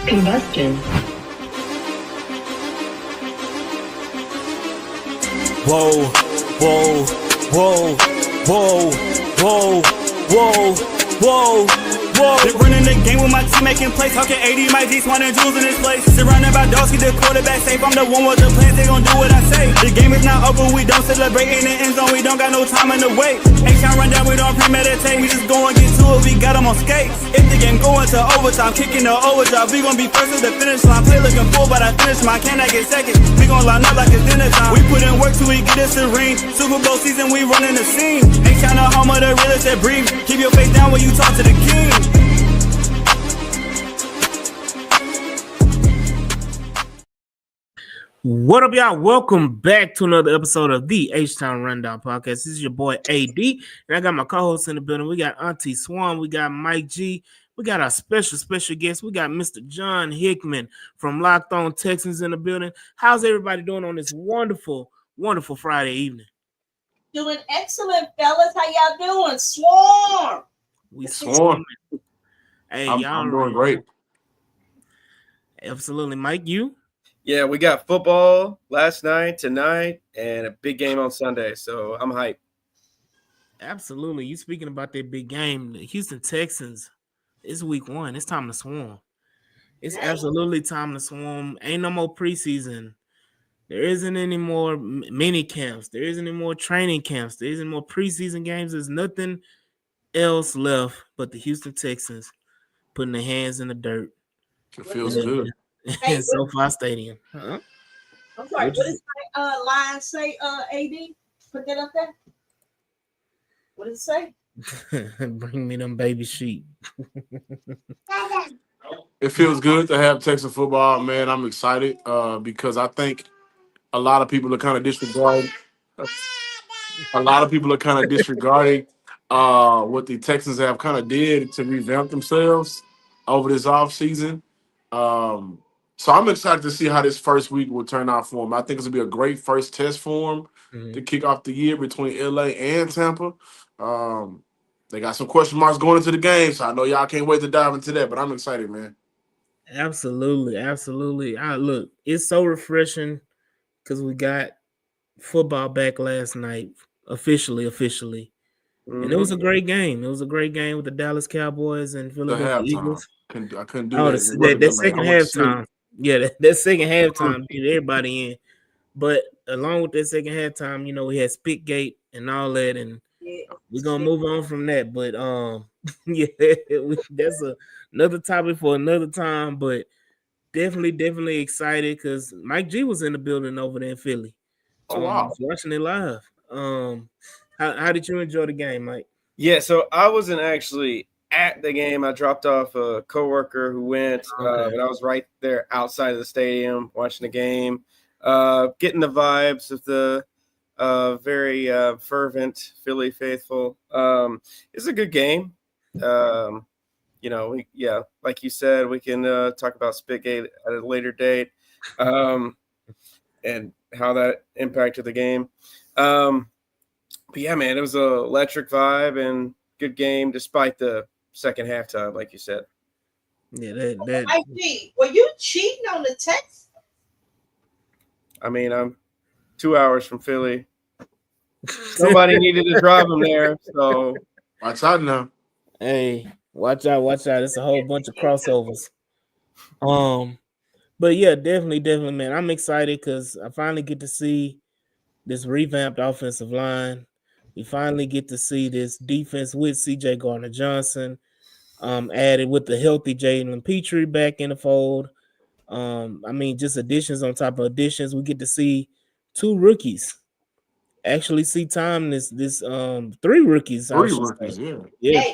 Combustion. Whoa, whoa, whoa, whoa, whoa, whoa, whoa, whoa. They running the game with my team making plays. Talking 80, my G's, wanting jewels in this place. Surrounded by dogs, keep the quarterback safe. I'm the one with the plans, they gon' do what I say. The game is not over, we don't celebrate. In the end zone, we don't got no time in the wait. H-Town run down, we don't premeditate. We just go and get to it, we got them on skates. If the game going to overtime, kicking the overdrive, we gon' be first at the finish line. Play looking full, but I finish mine, can I get second? We gon' line up like it's dinner time. We put in work till we get us a ring. Super Bowl season, we running the scene. H-Town the home of the realest that breathe. Keep your face down when you talk to the king. What up, y'all? Welcome back to another episode of the H-Town Rundown Podcast. This is your boy AD, and I got my co-hosts in the building. We got Auntie Swan, we got Mike G, we got our special guest. We got Mr. John Hickman from Locked On Texans in the building. How's everybody doing on this wonderful Friday evening? Doing excellent, fellas. How y'all doing? Swarm. We swarm. Hey, I'm doing great. Absolutely, Mike. You? Yeah, we got football last night, tonight, and a big game on Sunday, so I'm hyped. Absolutely. You speaking about that big game, the Houston Texans. It's week 1. It's time to swarm. It's absolutely time to swarm. Ain't no more preseason. There isn't any more mini camps. There isn't any more training camps. There isn't more preseason games. There's nothing else left but the Houston Texans putting their hands in the dirt. It feels good. In SoFi Stadium. Huh? I'm sorry. What does my line say, AD? Put that up there. What does it say? Bring me them baby sheep. It feels good to have Texas football, man. I'm excited because I think a lot of people are kind of disregarding. What the Texans have kind of did to revamp themselves over this offseason. So I'm excited to see how this first week will turn out for them. I think it's going to be a great first test for them to kick off the year between LA and Tampa. They got some question marks going into the game, so I know y'all can't wait to dive into that, but I'm excited, man. Absolutely. Look, it's so refreshing because we got football back last night, officially. And it was a great game. It was a great game with the Dallas Cowboys and Philadelphia Eagles. I couldn't do that. That second halftime. Yeah, that second halftime beat everybody in. But along with that second halftime, we had Spitgate and all that, and we're gonna move on from that. But that's another topic for another time. But definitely excited because Mike G was in the building over there in Philly. Oh wow, watching it live. How did you enjoy the game, Mike? Yeah, so I wasn't actually at the game. I dropped off a coworker who went, but I was right there outside of the stadium watching the game, getting the vibes of the very fervent Philly faithful. It's a good game. Like you said, we can talk about Spitgate at a later date, and how that impacted the game. But yeah, man, it was an electric vibe and good game despite the second halftime, like you said. Yeah, that. IG, were you cheating on the text? I mean, I'm 2 hours from Philly. Somebody needed to drive them there, so watch out now. Hey, watch out! It's a whole bunch of crossovers. But yeah, definitely, man. I'm excited because I finally get to see this revamped offensive line. We finally get to see this defense with C.J. Gardner-Johnson, added with the healthy Jalen Petrie back in the fold. Just additions on top of additions. We get to see 2 rookies. Actually, see time this 3 rookies. 3 rookies, yeah.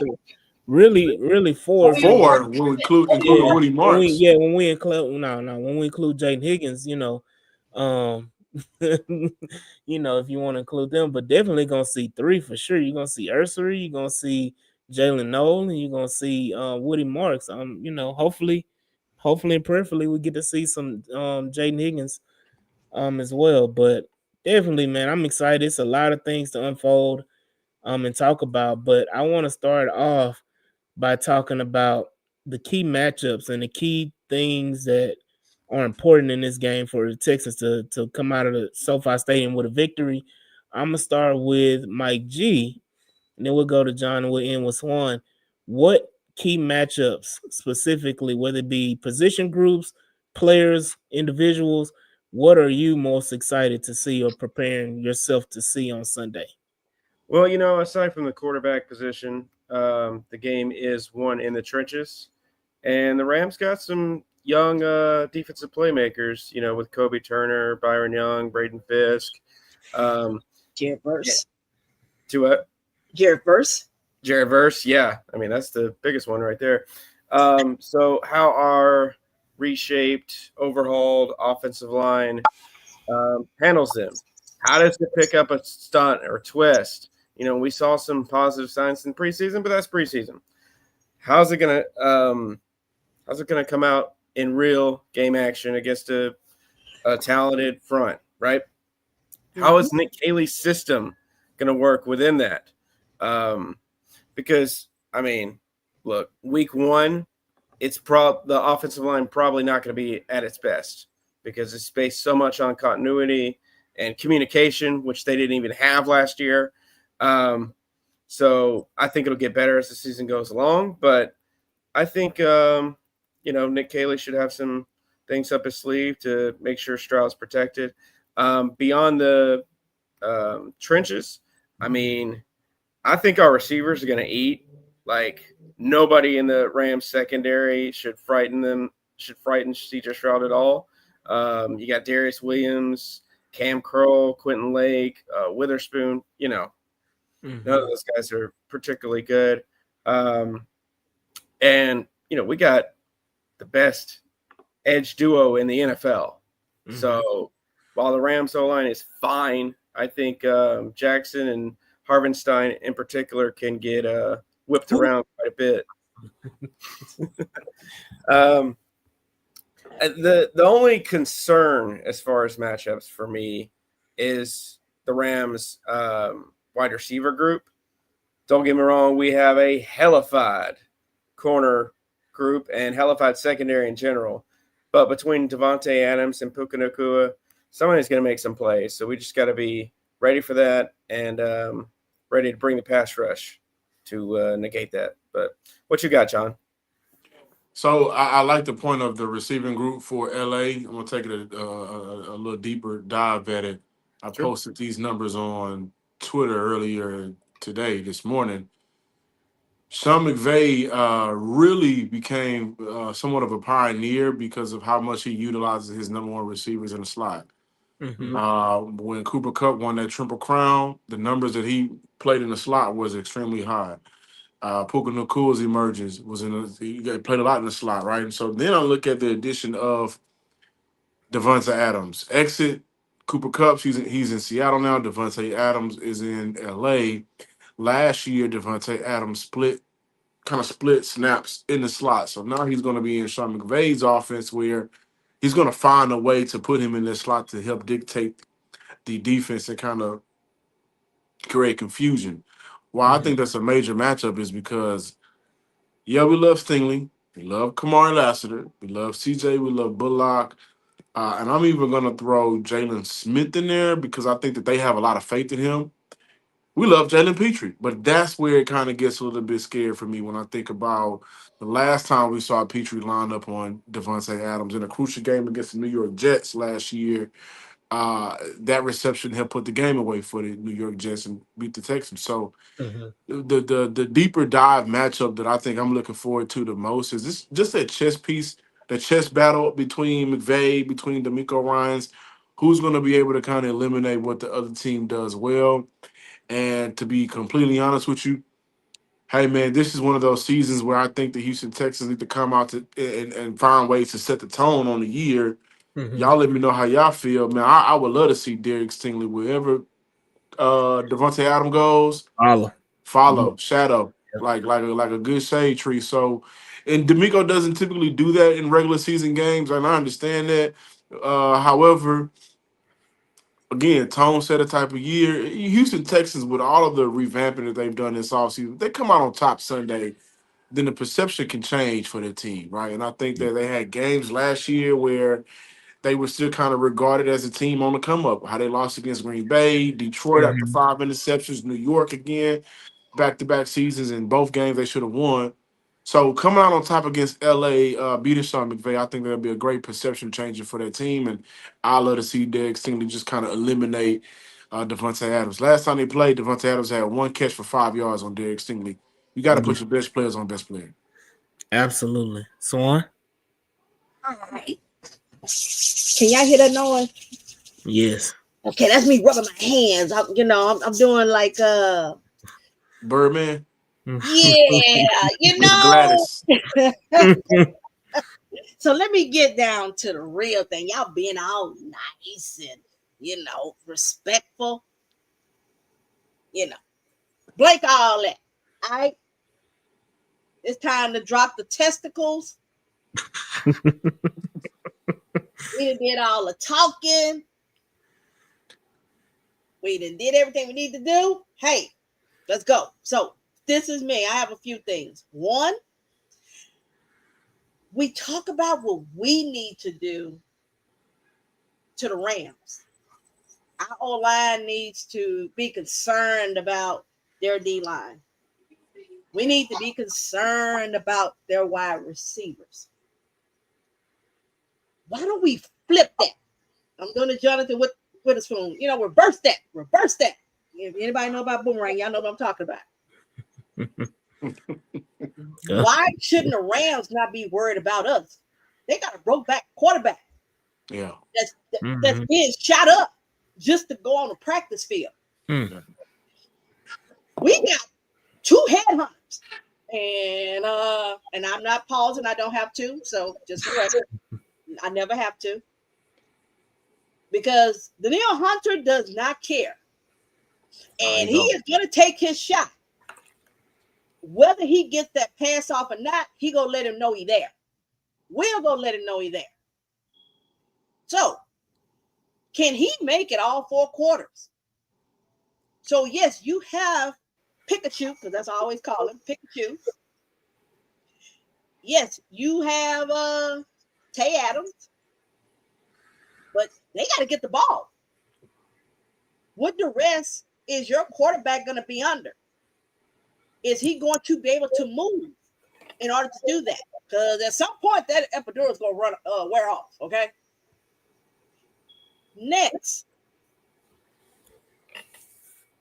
Really 4. 4 when we include Woody Marks. When we include Jaden Higgins, if you want to include them, but definitely gonna see 3 for sure. You're gonna see Ursery, you're gonna see Jalen Nolan, you're gonna see Woody Marks. Hopefully and prayerfully we get to see some Jaden Higgins as well. But definitely, man, I'm excited. It's a lot of things to unfold and talk about, but I want to start off by talking about the key matchups and the key things that are important in this game for the Texans to come out of the SoFi Stadium with a victory. I'm gonna start with Mike G, and then we'll go to John and we'll end with Swan. What key matchups specifically, whether it be position groups, players, individuals, what are you most excited to see or preparing yourself to see on Sunday? Well, aside from the quarterback position, the game is won in the trenches, and the Rams got some young defensive playmakers. With Kobe Turner, Byron Young, Braden Fisk, Jared Verse. to what? Jared Verse. Jared Verse, yeah. I mean, that's the biggest one right there. So how our reshaped, overhauled offensive line handles them? How does it pick up a stunt or twist? We saw some positive signs in preseason, but that's preseason. How's it gonna come out in real game action against a talented front, right? How is Nick Caley's system gonna work within that? Because I mean, look, week one, the offensive line probably not going to be at its best because it's based so much on continuity and communication, which they didn't even have last year. So I think it'll get better as the season goes along. But I think Nick Caley should have some things up his sleeve to make sure Stroud's protected. Beyond the trenches, I mean, I think our receivers are going to eat. Like, nobody in the Rams secondary should frighten CJ Stroud at all. You got Darius Williams, Cam Curl, Quentin Lake, Witherspoon. None of those guys are particularly good. And we got the best edge duo in the NFL. So while the Rams O-line is fine, I think Jackson and Harvenstein in particular can get whipped around quite a bit. The only concern as far as matchups for me is the Rams wide receiver group. Don't get me wrong, we have a hellified corner group and hellified secondary in general. But between Devontae Adams and Puka Nacua, somebody's going to make some plays. So we just got to be ready for that and ready to bring the pass rush to negate that. But what you got, John? So I like the point of the receiving group for LA. I'm gonna take it a little deeper dive at it. I posted these numbers on Twitter earlier this morning. Sean McVay really became somewhat of a pioneer because of how much he utilizes his number one receivers in the slot. When Cooper Kupp won that Triple Crown, the numbers that he played in the slot was extremely high. Puka Nakua's emergence he played a lot in the slot, right? And so then I look at the addition of Devontae Adams. Exit Cooper Kupp, he's in Seattle now. Devontae Adams is in LA. Last year, Devontae Adams split snaps in the slot. So now he's going to be in Sean McVay's offense where he's going to find a way to put him in this slot to help dictate the defense and kind of create confusion. Why I think that's a major matchup is because, we love Stingley, we love Kamari Lassiter, we love CJ, we love Bullock, and I'm even going to throw Jalen Smith in there because I think that they have a lot of faith in him. We love Jalen Petrie, but that's where it kind of gets a little bit scared for me when I think about the last time we saw Petrie line up on Devontae Adams in a crucial game against the New York Jets last year. That reception helped put the game away for the New York Jets and beat the Texans. So the deeper dive matchup that I think I'm looking forward to the most is this just a chess piece, the chess battle between McVay, between D'Amico Ryans, who's going to be able to kind of eliminate what the other team does well. And to be completely honest with you, hey, man, this is one of those seasons where I think the Houston Texans need to come out and find ways to set the tone on the year. Y'all let me know how y'all feel, man. I would love to see Derek Stingley wherever Devontae Adams goes. Follow, shadow, like a good shade tree. So, and D'Amico doesn't typically do that in regular season games, and I understand that. However, again, tone set a type of year. Houston Texans, with all of the revamping that they've done this offseason, they come out on top Sunday. then the perception can change for the team, right? And I think that they had games last year where they were still kind of regarded as a team on the come up. How they lost against Green Bay, Detroit after 5 interceptions, New York again, back-to-back seasons. In both games they should have won. So coming out on top against LA, beating Sean McVay, I think that'll be a great perception changer for that team. And I love to see Derek Stingley just kind of eliminate Devontae Adams. Last time they played, Devontae Adams had 1 catch for 5 yards on Derek Stingley. You got to put your best players on best player. Absolutely. Swan? All right. Can y'all hear that noise? Yes. Okay, that's me rubbing my hands. I'm doing like Birdman? Gladys. Gladys. So let me get down to the real thing. Y'all being all nice and respectful. Blake all that. All right. It's time to drop the testicles. We done did all the talking. We done did everything we need to do. Hey, let's go. So this is me. I have a few things. One, we talk about what we need to do to the Rams. Our O-line needs to be concerned about their D-line. We need to be concerned about their wide receivers. Why don't we flip that? I'm doing it, Jonathan, with a spoon. Reverse that. Reverse that. If anybody know about boomerang, y'all know what I'm talking about. Why shouldn't the Rams not be worried about us? They got a broke back quarterback. Yeah. That's being shot up just to go on the practice field. We got 2 headhunters. And I'm not pausing. I don't have to. So just for record, I never have to. Because Danielle Hunter does not care. And he is going to take his shot. Whether he gets that pass off or not, he going to let him know he's there. We're going to let him know he's there. So, can he make it all 4 quarters? So, yes, you have Pikachu, because that's what I always call him, Pikachu. Yes, you have Tay Adams. But they got to get the ball. What duress is your quarterback going to be under? Is he going to be able to move in order to do that? Because at some point, that epidural is going to wear off, okay? Next,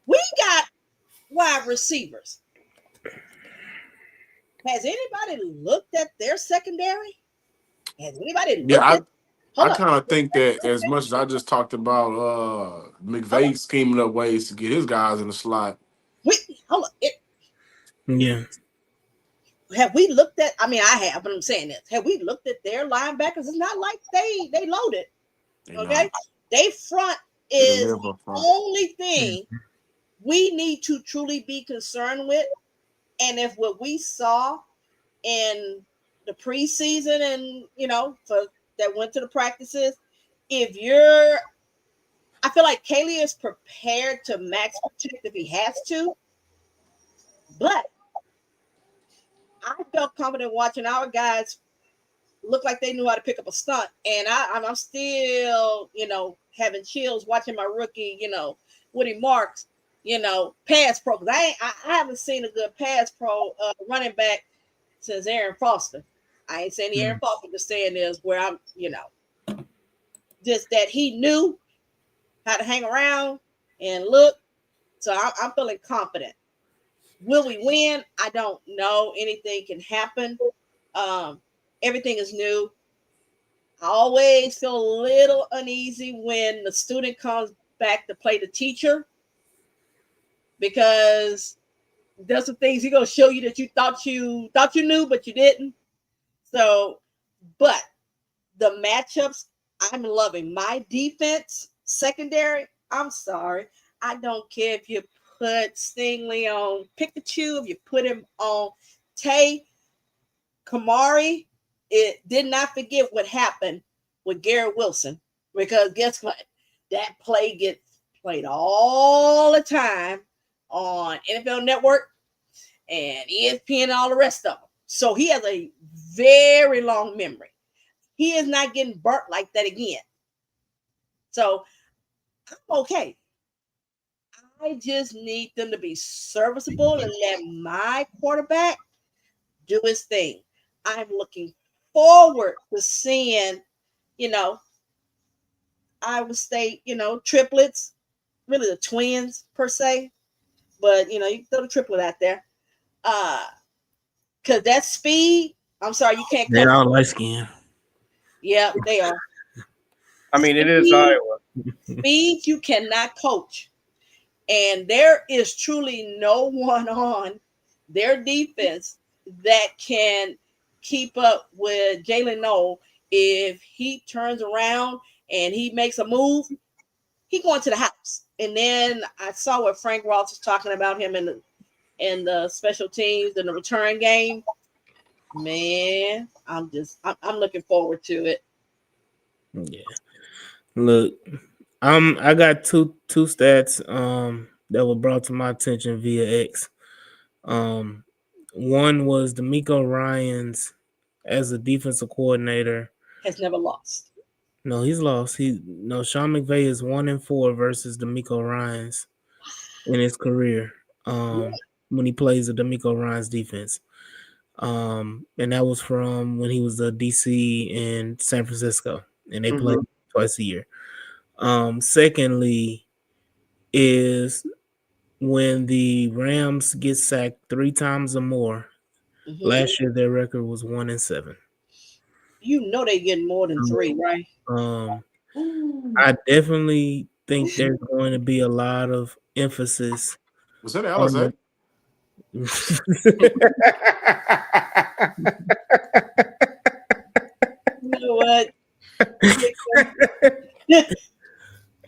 we got wide receivers. Has anybody looked at their secondary? Has anybody looked at I kind of think that as much as I just talked about McVay scheming up ways to get his guys in the slot. Have we looked at? I mean, I have, but I'm saying this. Have we looked at their linebackers? It's not like they loaded. Okay, they front is the only thing we need to truly be concerned with. And if what we saw in the preseason and for that went to the practices, I feel like Kaylee is prepared to max protect if he has to, but I felt confident watching our guys look like they knew how to pick up a stunt, and I'm still having chills watching my rookie Woody Marks pass pro, because I haven't seen a good pass pro running back since Aaron Foster. I ain't saying Aaron Foster, just saying is where I'm just that he knew how to hang around and look. So I'm feeling confident. Will we win? I don't know. Anything can happen. Everything is new. I always feel a little uneasy when the student comes back to play the teacher, because there's some things he's gonna show you that you thought you knew, but you didn't. So, but the matchups, I'm loving. My defense secondary, I'm sorry. I don't care if you put Stingley on Pikachu, if you put him on Tay. Kamari, it did not forget what happened with Garrett Wilson, because guess what? That play gets played all the time on NFL Network and ESPN and all the rest of them. So he has a very long memory. He is not getting burnt like that again. So I'm okay. I just need them to be serviceable and let my quarterback do his thing. I'm looking forward to seeing, Iowa State, triplets, really the twins per se, but you can throw the triplet out there. Because that speed, I'm sorry, you can't They're coach. all light skinned. Yeah, they are. I mean, it is Iowa. Speed you cannot coach. And there is truly no one on their defense that can keep up with Jalen Noel. If he turns around and he makes a move, he going to the house. And then I saw what Frank Ross was talking about him in the special teams in the return game. Man, I'm looking forward to it. Yeah. Look, I got two stats that were brought to my attention via X. One was D'Amico Ryans as a defensive coordinator has never lost. No, he's lost. Sean McVay is 1-4 versus D'Amico Ryans in his career. When he plays the D'Amico Ryans defense. And that was from when he was the DC in San Francisco, and they played twice a year. Secondly, is when the Rams get sacked 3 times or more. Last year, their record was 1-7. They get more than 3, right? I definitely think there's going to be a lot of emphasis. Was that Alizé? You know what?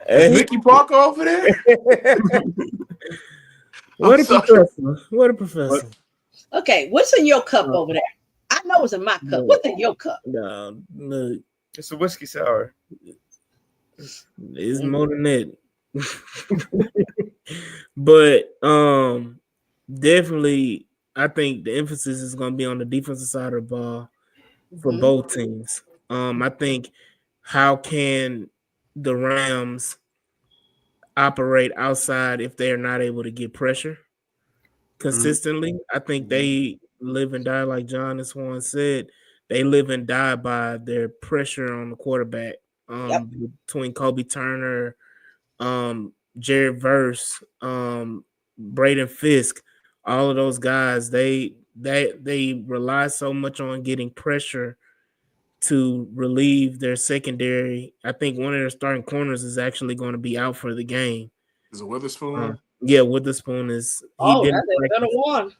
Is Mickey Parker over there? What a professor. Okay, what's in your cup over there? I know it's in my cup. What's in your cup? No, look. It's a whiskey sour. It's more than that. But definitely I think the emphasis is going to be on the defensive side of the ball for both teams. I think how can the Rams operate outside if they are not able to get pressure consistently? I think they live and die, like John and Swan said. They live and die by their pressure on the quarterback. Between Kobe Turner, Jared Verse, Braden Fisk, all of those guys, they rely so much on getting pressure to relieve their secondary. I think one of their starting corners is actually going to be out for the game. Is it Witherspoon? Yeah, Witherspoon is. That's a better one.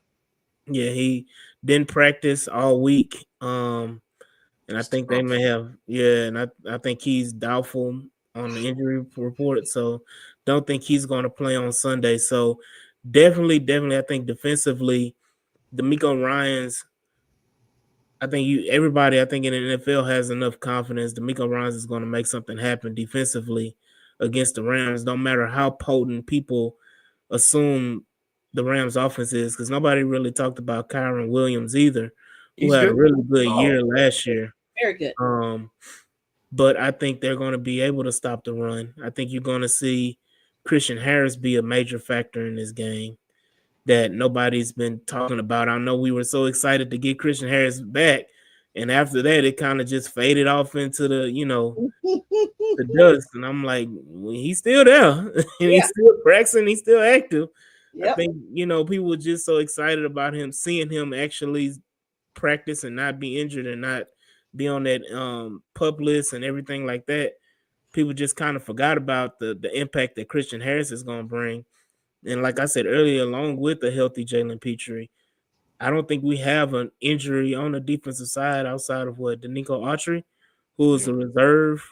Yeah, he didn't practice all week. And I think they may have. Yeah, and I think he's doubtful on the injury report. So don't think he's going to play on Sunday. So definitely, I think defensively, D'Amico Ryans. I think everybody in the NFL has enough confidence. D'Amico Ryans is going to make something happen defensively against the Rams, no matter how potent people assume the Rams offense is, because nobody really talked about Kyron Williams either, who had a really good year last year. Very good. But I think they're going to be able to stop the run. I think you're going to see Christian Harris be a major factor in this game that nobody's been talking about. I know we were so excited to get Christian Harris back, and after that, it kind of just faded off into the, the dust. And I'm like, well, he's still there, and he's still practicing, he's still active. I think, people were just so excited about him, seeing him actually practice and not be injured and not be on that pup list and everything like that. People just kind of forgot about the impact that Christian Harris is going to bring. And like I said earlier, along with the healthy Jalen Petrie, I don't think we have an injury on the defensive side outside of Danico Autry, who is a reserve,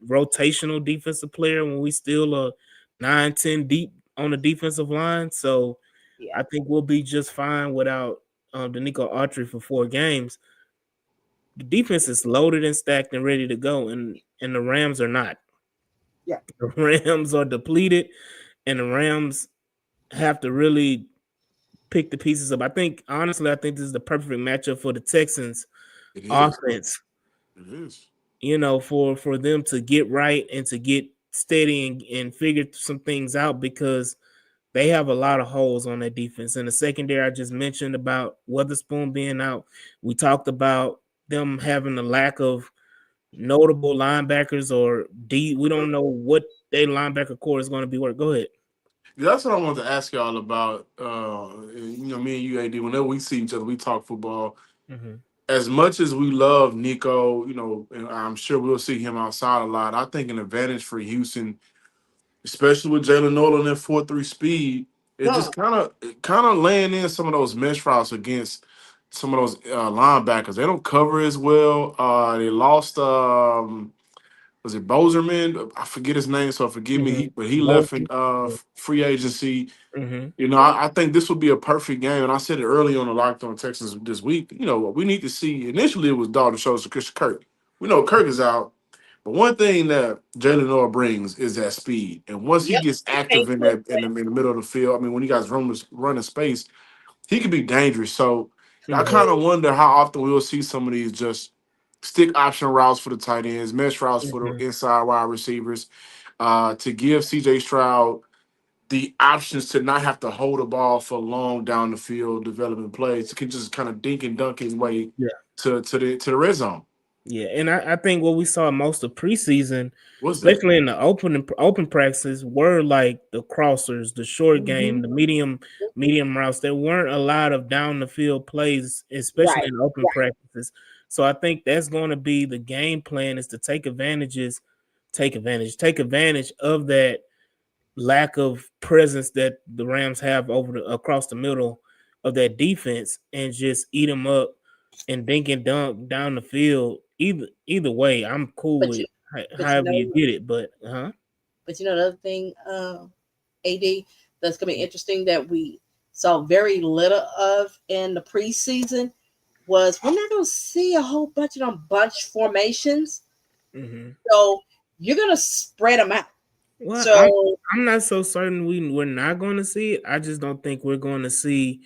rotational defensive player when we still are 9-10 deep on the defensive line. So I think we'll be just fine without Danico Autry for 4 games. The defense is loaded and stacked and ready to go, and the Rams are not. Yeah. The Rams are depleted, and the Rams have to really pick the pieces up. I think this is the perfect matchup for the Texans It is. offense. It is. For them to get right and to get steady and figure some things out, because they have a lot of holes on that defense. In the secondary, I just mentioned about Witherspoon being out. We talked about them having a lack of notable linebackers or D. We don't know what their linebacker core is going to be. Go ahead. That's what I wanted to ask y'all about. Me and you, AD, whenever we see each other, we talk football. Mm-hmm. As much as we love Nico, and I'm sure we'll see him outside a lot. I think an advantage for Houston, especially with Jalen Nolan at 4.3 speed, is just kind of laying in some of those mesh routes against some of those linebackers. They don't cover as well. They lost. Was it Boserman? I forget his name, so forgive me. But he left in free agency. Mm-hmm. I think this would be a perfect game. And I said it early on the Locked On Texans this week. We need to see. Initially, it was Dalton Schultz and Christian Kirk. We know Kirk is out. But one thing that Jalen Noah brings is that speed. And once he gets active in the middle of the field, I mean, when you guys run in space, he can be dangerous. So I kind of wonder how often we'll see some of these just stick option routes for the tight ends, mesh routes for the inside wide receivers, to give CJ Stroud the options to not have to hold the ball for long down the field, developing plays. He can just kind of dink and dunk his way to the red zone. Yeah, and I think what we saw most of preseason, What's especially that? in the open practices, were like the crossers, the short game, the medium routes. There weren't a lot of down the field plays, especially in open practices. So I think that's going to be the game plan, is to take advantage of that lack of presence that the Rams have across the middle of that defense, and just eat them up and dink and dunk down the field. Either way, I'm cool with however you get it. But But the other thing, AD, that's gonna be interesting that we saw very little of in the preseason was we're not gonna see a whole bunch of them bunch formations. So you're gonna spread them out. Well, so I'm not so certain we're not going to see it. I just don't think we're going to see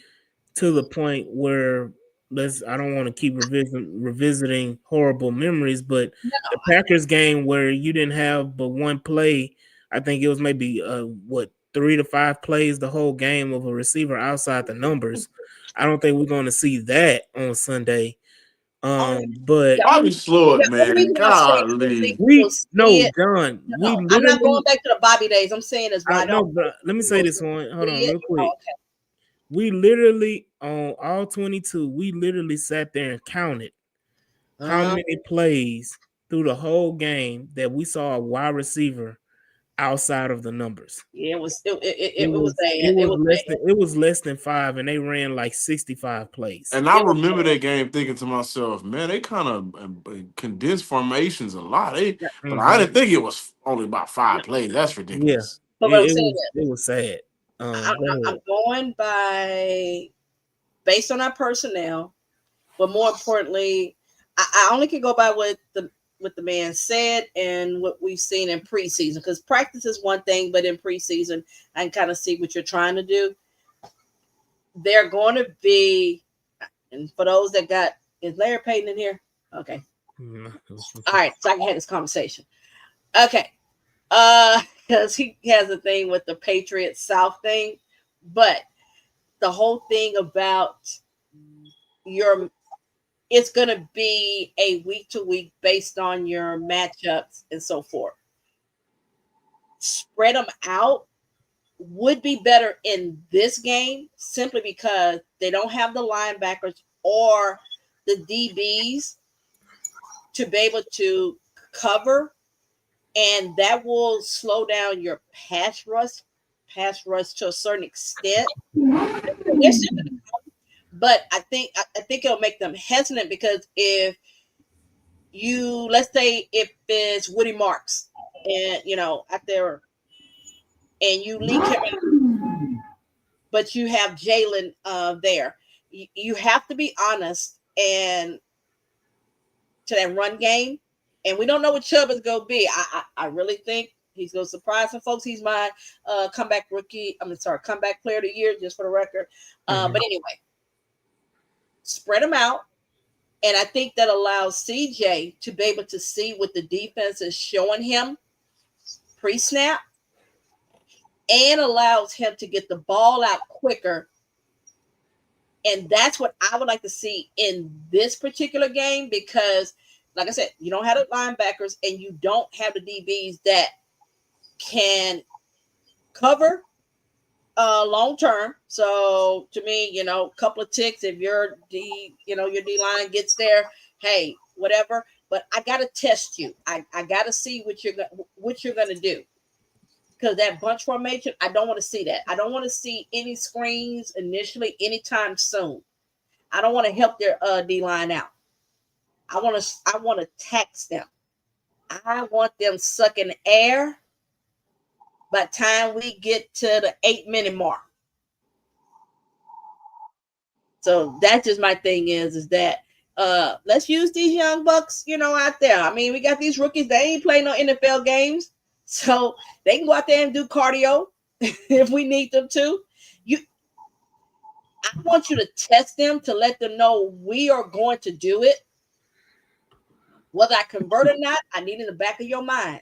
to the point where I don't want to keep revisiting horrible memories, but the Packers game where you didn't have but one play, I think it was maybe 3 to 5 plays the whole game of a receiver outside the numbers. I don't think we're going to see that on Sunday. But I'll be slow it, man. Golly. John. I'm not going back to the Bobby days. I'm saying this. Let me say this one. Hold on, real quick. We literally on all 22. We literally sat there and counted how many plays through the whole game that we saw a wide receiver outside of the numbers. Yeah, it was bad. It was less than 5, and they ran like 65 plays. And I remember that game thinking to myself, man, they kind of condensed formations a lot. But I didn't think it was only about 5 plays. That's ridiculous. Yeah, it was sad. I'm going based on our personnel, but more importantly, I only can go by what the man said and what we've seen in preseason, because practice is one thing, but in preseason, I can kind of see what you're trying to do. They're going to be, and for those that is Larry Payton in here? Okay. All right, so I can have this conversation. Okay. Because he has a thing with the Patriots South thing, but the whole thing about it's going to be a week to week based on your matchups and so forth. Spread them out would be better in this game, simply because they don't have the linebackers or the DBs to be able to cover, and that will slow down your pass rush to a certain extent. But I think it'll make them hesitant, because if let's say if it's Woody Marks and out there, and you leak him out, but you have Jalen there, you have to be honest and to that run game. And we don't know what Chubb is going to be. I really think He's going to surprise some folks. He's my comeback player of the year, just for the record. But anyway, spread them out. And I think that allows CJ to be able to see what the defense is showing him pre-snap, and allows him to get the ball out quicker. And that's what I would like to see in this particular game, because, like I said, you don't have the linebackers and you don't have the DBs that can cover long term. So to me, a couple of ticks, if your D line gets there, hey, whatever. But I got to test you. I got to see what you're going to do. Because that bunch formation, I don't want to see that. I don't want to see any screens initially anytime soon. I don't want to help their D line out. I want to tax them. I want them sucking air by the time we get to the 8-minute mark. So that's just my thing is that let's use these young bucks, out there. I mean, we got these rookies. They ain't playing no NFL games. So they can go out there and do cardio if we need them to. I want you to test them to let them know we are going to do it. Whether I convert or not, I need in the back of your mind.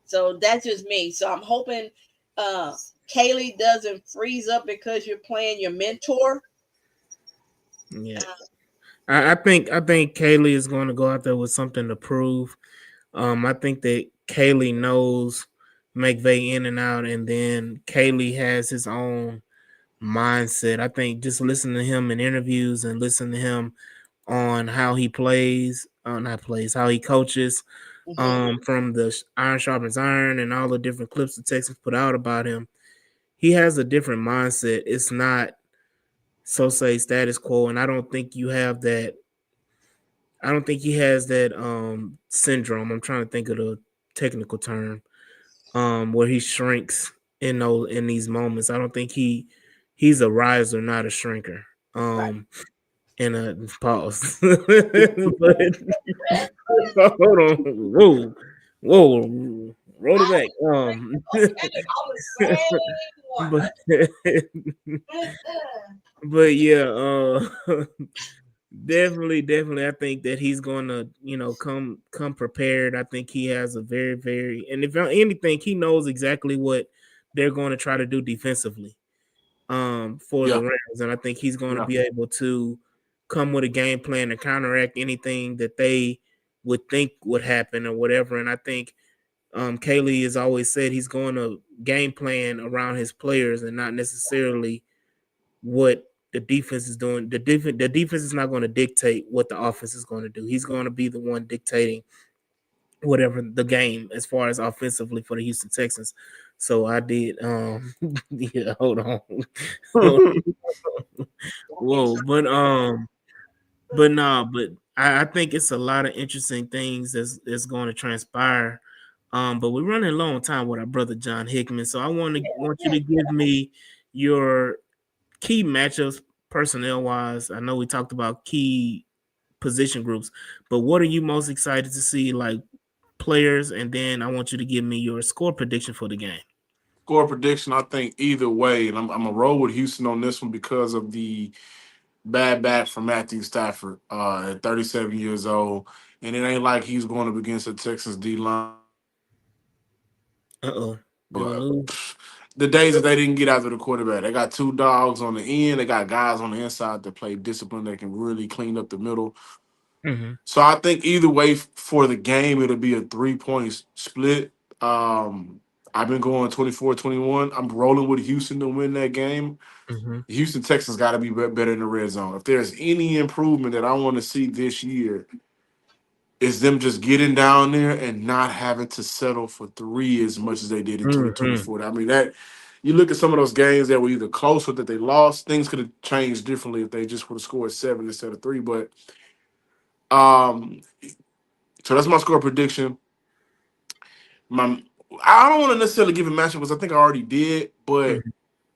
So that's just me. So I'm hoping Kaylee doesn't freeze up because you're playing your mentor. Yeah. I think Kaylee is going to go out there with something to prove. I think that Kaylee knows McVay in and out, and then Kaylee has his own mindset. I think just listen to him in interviews and listen to him on how he plays, how he coaches, from the Iron Sharpens Iron and all the different clips the Texans put out about him. He has a different mindset. It's not status quo, and I don't think you have that. I don't think he has that syndrome. I'm trying to think of the technical term, where he shrinks in these moments. I don't think he's a riser, not a shrinker. And a pause. But hold on. Whoa. Roll it back. But yeah, definitely I think that he's gonna come prepared. I think he has a very, very, and if anything, he knows exactly what they're going to try to do defensively for the Rams, and I think he's going to be able to come with a game plan to counteract anything that they would think would happen or whatever. And I think Kaylee has always said he's going to game plan around his players and not necessarily what the defense is doing. The defense is not going to dictate what the offense is going to do. He's going to be the one dictating whatever the game as far as offensively for the Houston Texans. So I did yeah, hold on. Whoa, but I think it's a lot of interesting things that's going to transpire. But we're running low on time with our brother John Hickman. So I want you to give me your key matchups personnel wise. I know we talked about key position groups, but what are you most excited to see, like players? And then I want you to give me your score prediction for the game. Score prediction, I think either way, and I'm gonna roll with Houston on this one because of the bad back from Matthew Stafford at 37 years old, and it ain't like he's going up against the Texans D line. But the days that they didn't get after the quarterback, they got two dogs on the end. They got guys on the inside that play discipline. They can really clean up the middle. Mm-hmm. So I think either way for the game, it'll be a 3-point split. I've been going 24-21. I'm rolling with Houston to win that game. Mm-hmm. The Houston Texans got to be better in the red zone. If there's any improvement that I want to see this year, is them just getting down there and not having to settle for 3 as much as they did in 2024. I mean, that you look at some of those games that were either close or that they lost, things could have changed differently if they just would have scored 7 instead of 3. But so that's my score prediction. I don't want to necessarily give a matchup because I think I already did, but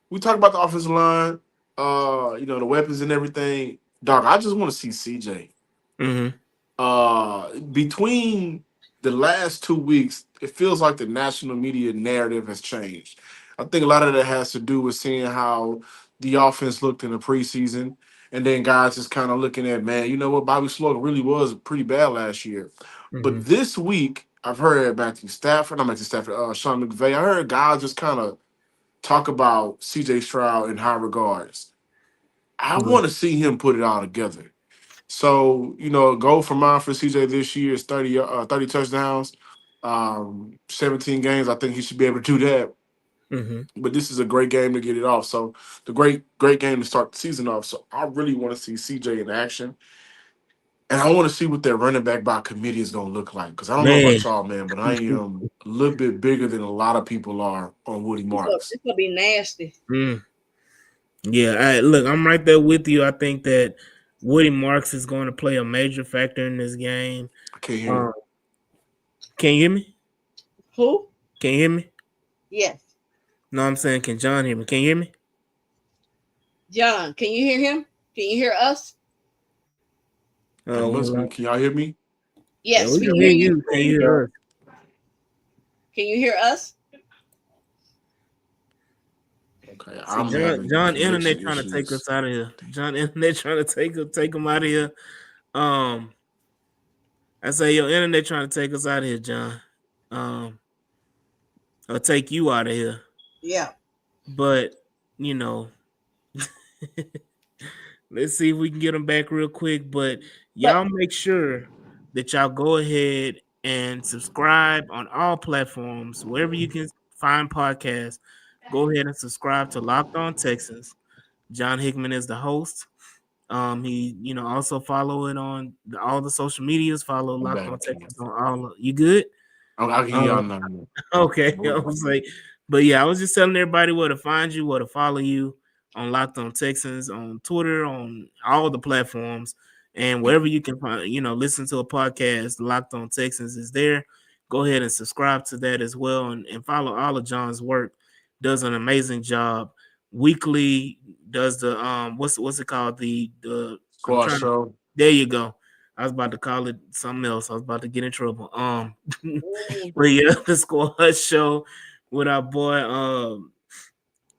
we talk about the offensive line, the weapons and everything. Dog, I just want to see CJ. Mm-hmm. Between the last 2 weeks, it feels like the national media narrative has changed. I think a lot of that has to do with seeing how the offense looked in the preseason, and then guys just kind of looking at, man, you know what, Bobby Slogan really was pretty bad last year. But this week, I've heard Sean McVay. I heard guys just kind of talk about CJ Stroud in high regards. I want to see him put it all together. So, goal for mine for CJ this year is 30 touchdowns, 17 games. I think he should be able to do that. But this is a great game to get it off. So, the great game to start the season off. So, I really want to see CJ in action. And I want to see what their running back by committee is going to look like. Because I don't know about y'all, man, but I am a little bit bigger than a lot of people are on Woody Marks. It's going to be nasty. Yeah, look, I'm right there with you. I think that Woody Marks is going to play a major factor in this game. I can't hear you. Can you hear me? Who? Can you hear me? Yes. No, I'm saying, can John hear me? Can you hear me? John, can you hear him? Can you hear us? Can y'all hear me? Yes, we can hear you. Can you hear us? Can you hear us? Okay, John Internet trying to take us out of here. John Internet trying to take him out of here. I say your internet trying to take us out of here, John. Or take you out of here. Yeah. But let's see if we can get them back real quick. But y'all make sure that y'all go ahead and subscribe on all platforms, wherever you can find podcasts. Go ahead and subscribe to Locked On Texans. John Hickman is the host. He, also follow it on all the social medias. Follow Locked On Texans on all. You good? I can hear y'all now. Okay, I was like, but yeah, I was just telling everybody where to find you, where to follow you on Locked On Texans, on Twitter, on all the platforms, and wherever you can find, listen to a podcast. Locked On Texans is there. Go ahead and subscribe to that as well, and follow all of John's work. Does an amazing job. Weekly does the what's it called, the Squad show. There you go. I was about to call it something else. I was about to get in trouble. But yeah, the Squad show with our boy.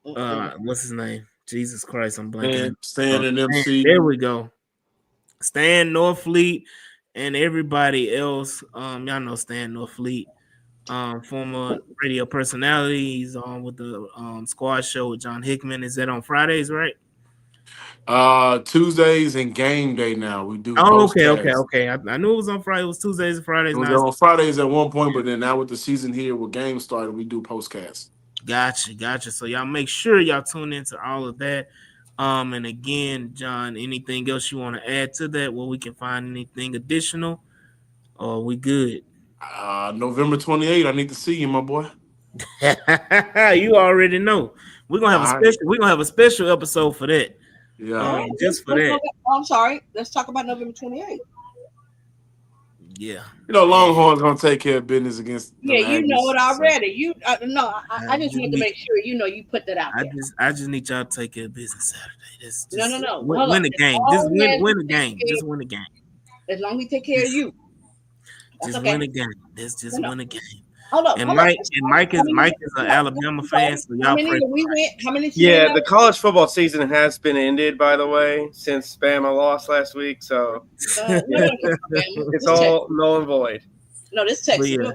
What's his name? Jesus Christ, I'm blanking. Stan and MC. There we go. Stan Norfleet and everybody else. Y'all know Stan Norfleet, former radio personality. He's on with the Squad show with John Hickman. Is that on Fridays, right? Tuesdays and game day now. We do. Okay. I knew it was on Friday. It was Tuesdays and Fridays. It was on Fridays at one point, but then now with the season here, with games started, we do postcast. Gotcha. So y'all make sure y'all tune into all of that. And again, John, anything else you want to add to that? Where we can find anything additional? Or we good? November 28th. I need to see you, my boy. You already know. We're gonna have We're gonna have a special episode for that. Yeah, just for that. I'm sorry. Let's talk about November 28th. Yeah, Longhorns gonna take care of business against. Yeah, you know it already. I just need to make sure you put that out there. I just need y'all to take care of business Saturday. No. Win the game. Just win the game. Just win the game. As long as we take care of you. Just win the game. Just win the game. Hold up. Mike is an Alabama fan, so y'all pray. How many? Yeah, the college football season has been ended, by the way, since Bama lost last week. So it's all null and void. No, this Texas. Yeah,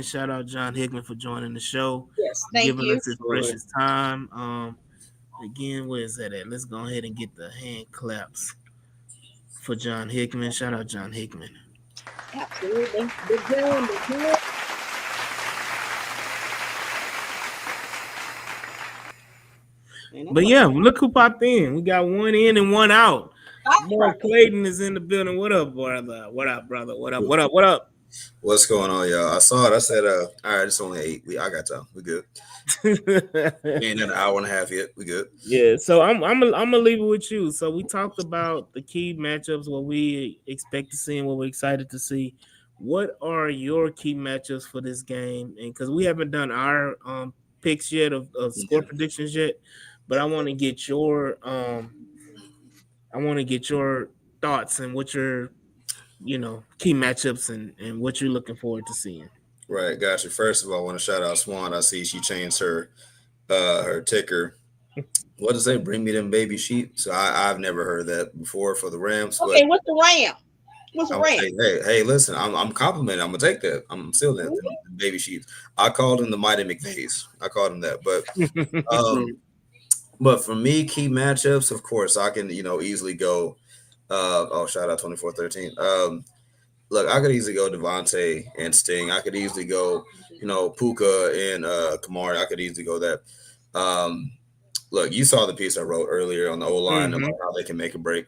shout out John Hickman for joining the show. Yes, giving us his precious time. Again, where is that at? Let's go ahead and get the hand claps for John Hickman. Shout out John Hickman. Absolutely. Good. But yeah, look who popped in. We got one in and one out. Boy, Clayton is in the building. What up, brother? What up, brother? What up? What's going on, y'all? I saw it. I said, all right, it's only 8. I got time. We good. Ain't an hour and a half yet. We good. Yeah, so I'm gonna leave it with you. So we talked about the key matchups, what we expect to see and what we're excited to see. What are your key matchups for this game? And because we haven't done our picks yet of score predictions yet, but I want to get your thoughts and what your key matchups and what you're looking forward to seeing. Right, gotcha. First of all, I want to shout out Swan. I see she changed her ticker. What does it? Bring me them baby sheep. So I've never heard that before for the Rams. Okay, what's the Ram? What's the Ram? Hey, listen, I'm complimenting. I'm gonna take that. I'm still that baby sheep. I called them the Mighty McVeys. I called them that. But for me, key matchups, of course, I can easily go. Shout out 24-13. Look, I could easily go Devontae and Sting. I could easily go, Puka and Kamari. I could easily go that. Look, you saw the piece I wrote earlier on the O-line about how they can make a break.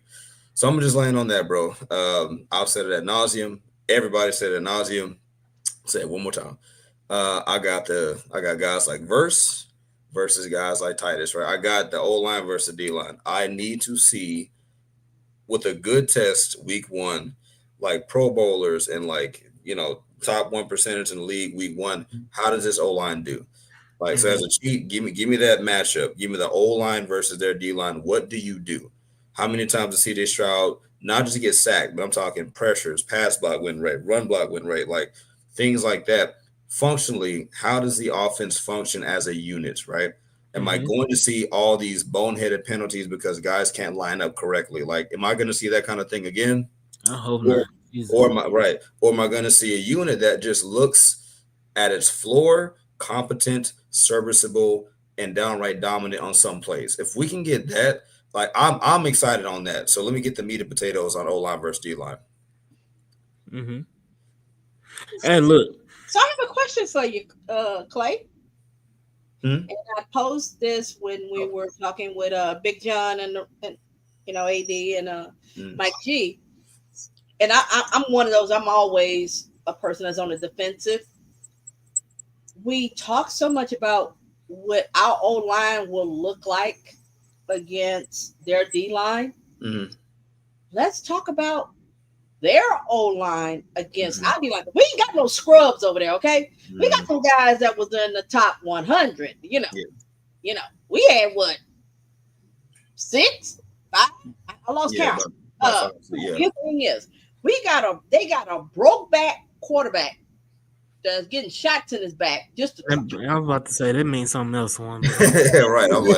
So I'm just laying on that, bro. I've said it ad nauseum. Everybody said it ad nauseum. Say it one more time. I got guys like Verse versus guys like Titus, right? I got the O-line versus the D-line. I need to see with a good test week 1, like Pro Bowlers and top 1% in the league week 1. How does this O-line do? So as a cheat, give me that matchup. Give me the O-line versus their D-line. What do you do? How many times does CJ Stroud not just get sacked, but I'm talking pressures, pass block win rate, run block win rate, like things like that. Functionally, how does the offense function as a unit, right? Am I going to see all these boneheaded penalties because guys can't line up correctly? Like, am I going to see that kind of thing again? I hope not. Or am I going to see a unit that just looks at its floor, competent, serviceable, and downright dominant on some plays? If we can get that, I'm excited on that. So let me get the meat and potatoes on O-line versus D-line. And look. So I have a question for you, Clay. And I posed this when we were talking with Big John and AD and Mike G. And I'm one of those. I'm always a person that's on the defensive. We talk so much about what our O-line will look like against their D-line. Let's talk about their O-line against our D-line. We ain't got no scrubs over there, okay? We got some guys that was in the top 100. We had what? 6, 5? I lost count. The thing is, they got a broke back quarterback that's getting shots in his back. I was about to say that means something else. One, right? I'm like,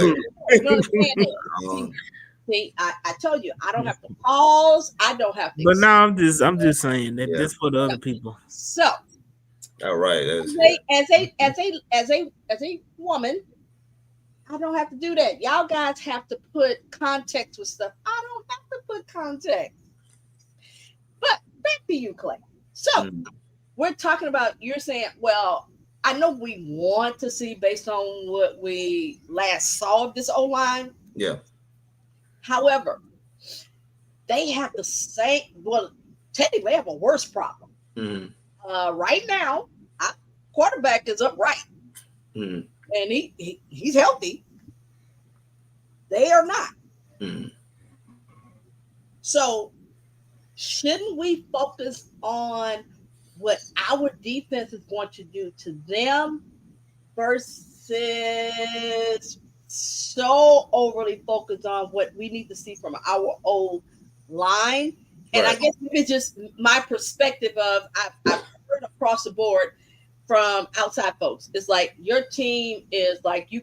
you understand See, I told you I don't have to pause. I don't have to. But now I'm just saying that this for the other people. So, all right. As a woman, I don't have to do that. Y'all guys have to put context with stuff. I don't have to put context. But back to you, Clay. So we're talking about, you're saying, well, I know we want to see based on what we last saw of this O-line. Yeah. However, they have the same, well, technically they have a worse problem. Right now, our quarterback is upright. And he's healthy. They are not. So shouldn't we focus on what our defense is going to do to them versus so overly focused on what we need to see from our old line? And I guess it's just my perspective of I've heard across the board from outside folks. It's like your team is like you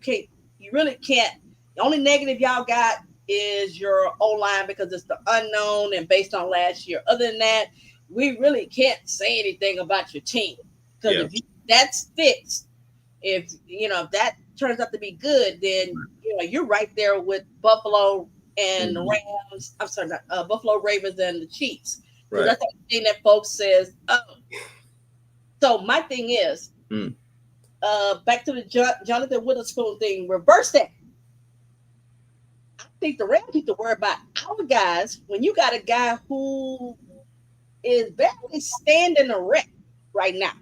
really can't. The only negative y'all got is your O-line because it's the unknown and based on last year. Other than that, we really can't say anything about your team because if that's fixed, if that turns out to be good, then you're right there with Buffalo and the Rams. I'm sorry, not, Buffalo Ravens and the Chiefs. So that's the thing that folks says. Oh, so my thing is, back to the Jonathan Witherspoon thing. Reverse that. I think the Rams need to worry about our guys when you got a guy who is barely standing erect right now.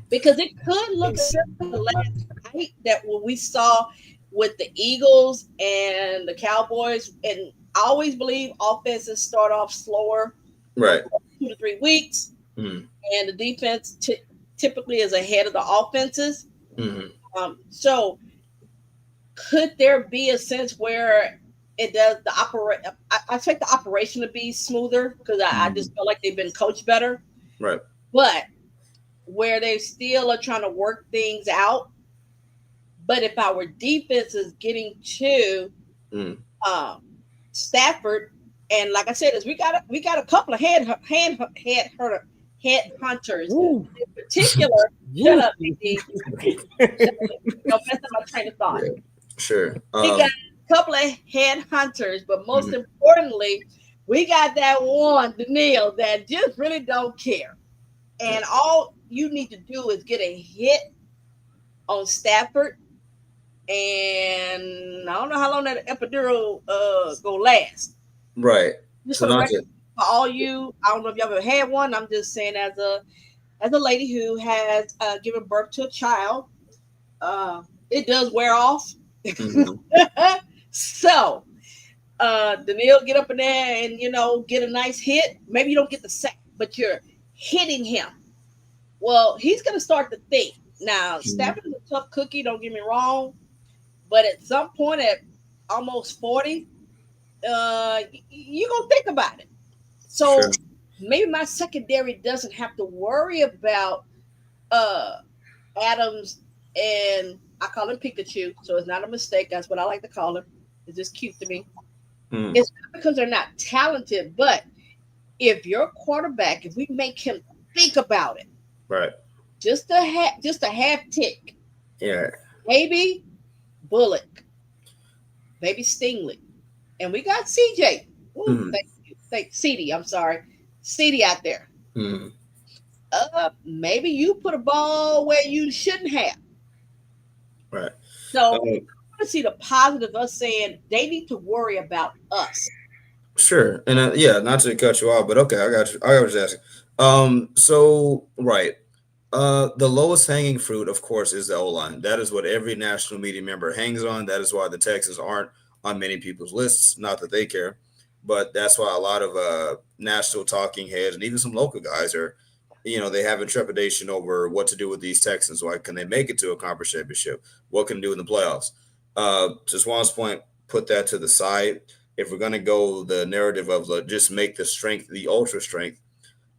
Because it could look similar to last night that what we saw with the Eagles and the Cowboys. And I always believe offenses start off slower, 2 to 3 weeks, and the defense typically is ahead of the offenses. So could there be a sense where it does the operate. I expect the operation to be smoother because I just feel like they've been coached better. Right. But where they still are trying to work things out. But if our defense is getting to um, Stafford, and like I said, is we got a couple of head hunters Ooh. in particular. Shut up, BD. Don't mess up my train of thought. Yeah, sure. We got a couple of head hunters, but most importantly, we got that one, Daniil, that just really don't care. And all you need to do is get a hit on Stafford, and I don't know how long that epidural gonna last. Right. Just for the record, for all you, I don't know if y'all ever had one. I'm just saying as a lady who has given birth to a child, it does wear off. So, Daniil, get up in there and get a nice hit. Maybe you don't get the sack, but you're hitting him. Well, he's gonna start to think. Now, Stafford is a tough cookie. Don't get me wrong, but at some point, at almost 40, you're gonna think about it. So maybe my secondary doesn't have to worry about Adams, and I call him Pikachu, so it's not a mistake. That's what I like to call him. It's just cute to me. It's not because they're not talented, but if your quarterback, if we make him think about it, right, just a half tick, yeah, maybe Bullock, maybe Stingley, and we got CJ. Ooh, thank CD. I'm sorry, CD out there. Maybe you put a ball where you shouldn't have. Right. So I want to see the positive of us saying they need to worry about us. Sure. And yeah, not to cut you off, but okay, I got you. I was asking. So right. The lowest hanging fruit, of course, is the O-line. That is what every national media member hangs on. That is why the Texans aren't on many people's lists. Not that they care, but that's why a lot of national talking heads and even some local guys are, they have a trepidation over what to do with these Texans. Why can they make it to a conference championship? What can they do in the playoffs? Just Juan's point, put that to the side. If we're going to go the narrative of just make the strength, the ultra strength,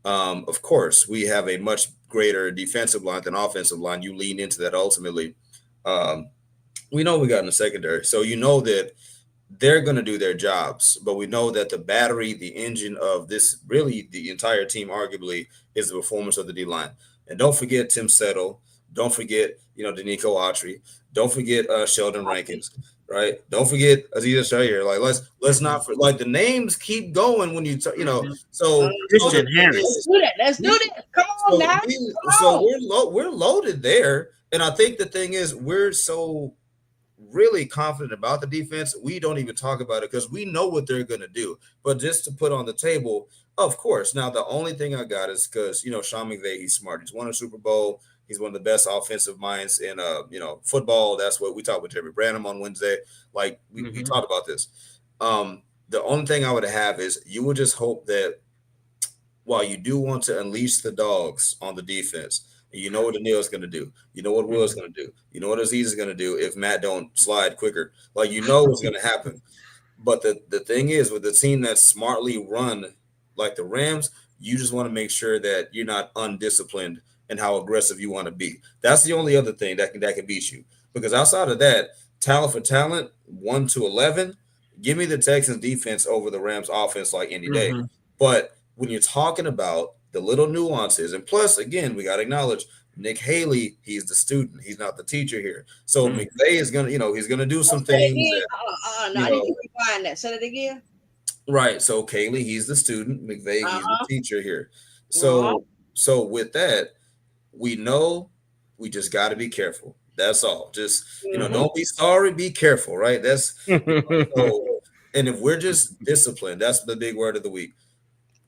of course, we have a much greater defensive line than offensive line. You lean into that ultimately. We know we got in the secondary. So that they're going to do their jobs. But we know that the battery, the engine of this, really the entire team, arguably, is the performance of the D-line. And don't forget Tim Settle. Don't forget, Danico Autry. Don't forget Sheldon Rankins. Right. Don't forget Aziza Shahir. Like let's not the names keep going when So Christian Harris. Let's do that. Come on now. We're loaded there, and I think the thing is we're so really confident about the defense. We don't even talk about it because we know what they're going to do. But just to put on the table, of course. Now the only thing I got is because Sean McVay, he's smart. He's won a Super Bowl. He's one of the best offensive minds in football. That's what we talked with Jeremy Branham on Wednesday. Like we talked about this. The only thing I would have is you would just hope that while you do want to unleash the dogs on the defense, you know what Daniil is going to do. You know what Will is going to do. You know what Aziz is going to do if Matt don't slide quicker. Like what's going to happen. But the thing is, with the team that's smartly run like the Rams, you just want to make sure that you're not undisciplined and how aggressive you want to be. That's the only other thing that can beat you. Because outside of that, talent for talent, 1 to 11, give me the Texans defense over the Rams offense like any day. But when you're talking about the little nuances, and plus, again, we got to acknowledge Nick Haley, he's the student. He's not the teacher here. So McVay is going to, he's going to do some things. I need to rewind that. Say it again. Right. So Haley, he's the student. McVay, he's the teacher here. So with that, we know we just got to be careful. That's all. Just, don't be sorry, be careful, right? That's and if we're just disciplined, that's the big word of the week.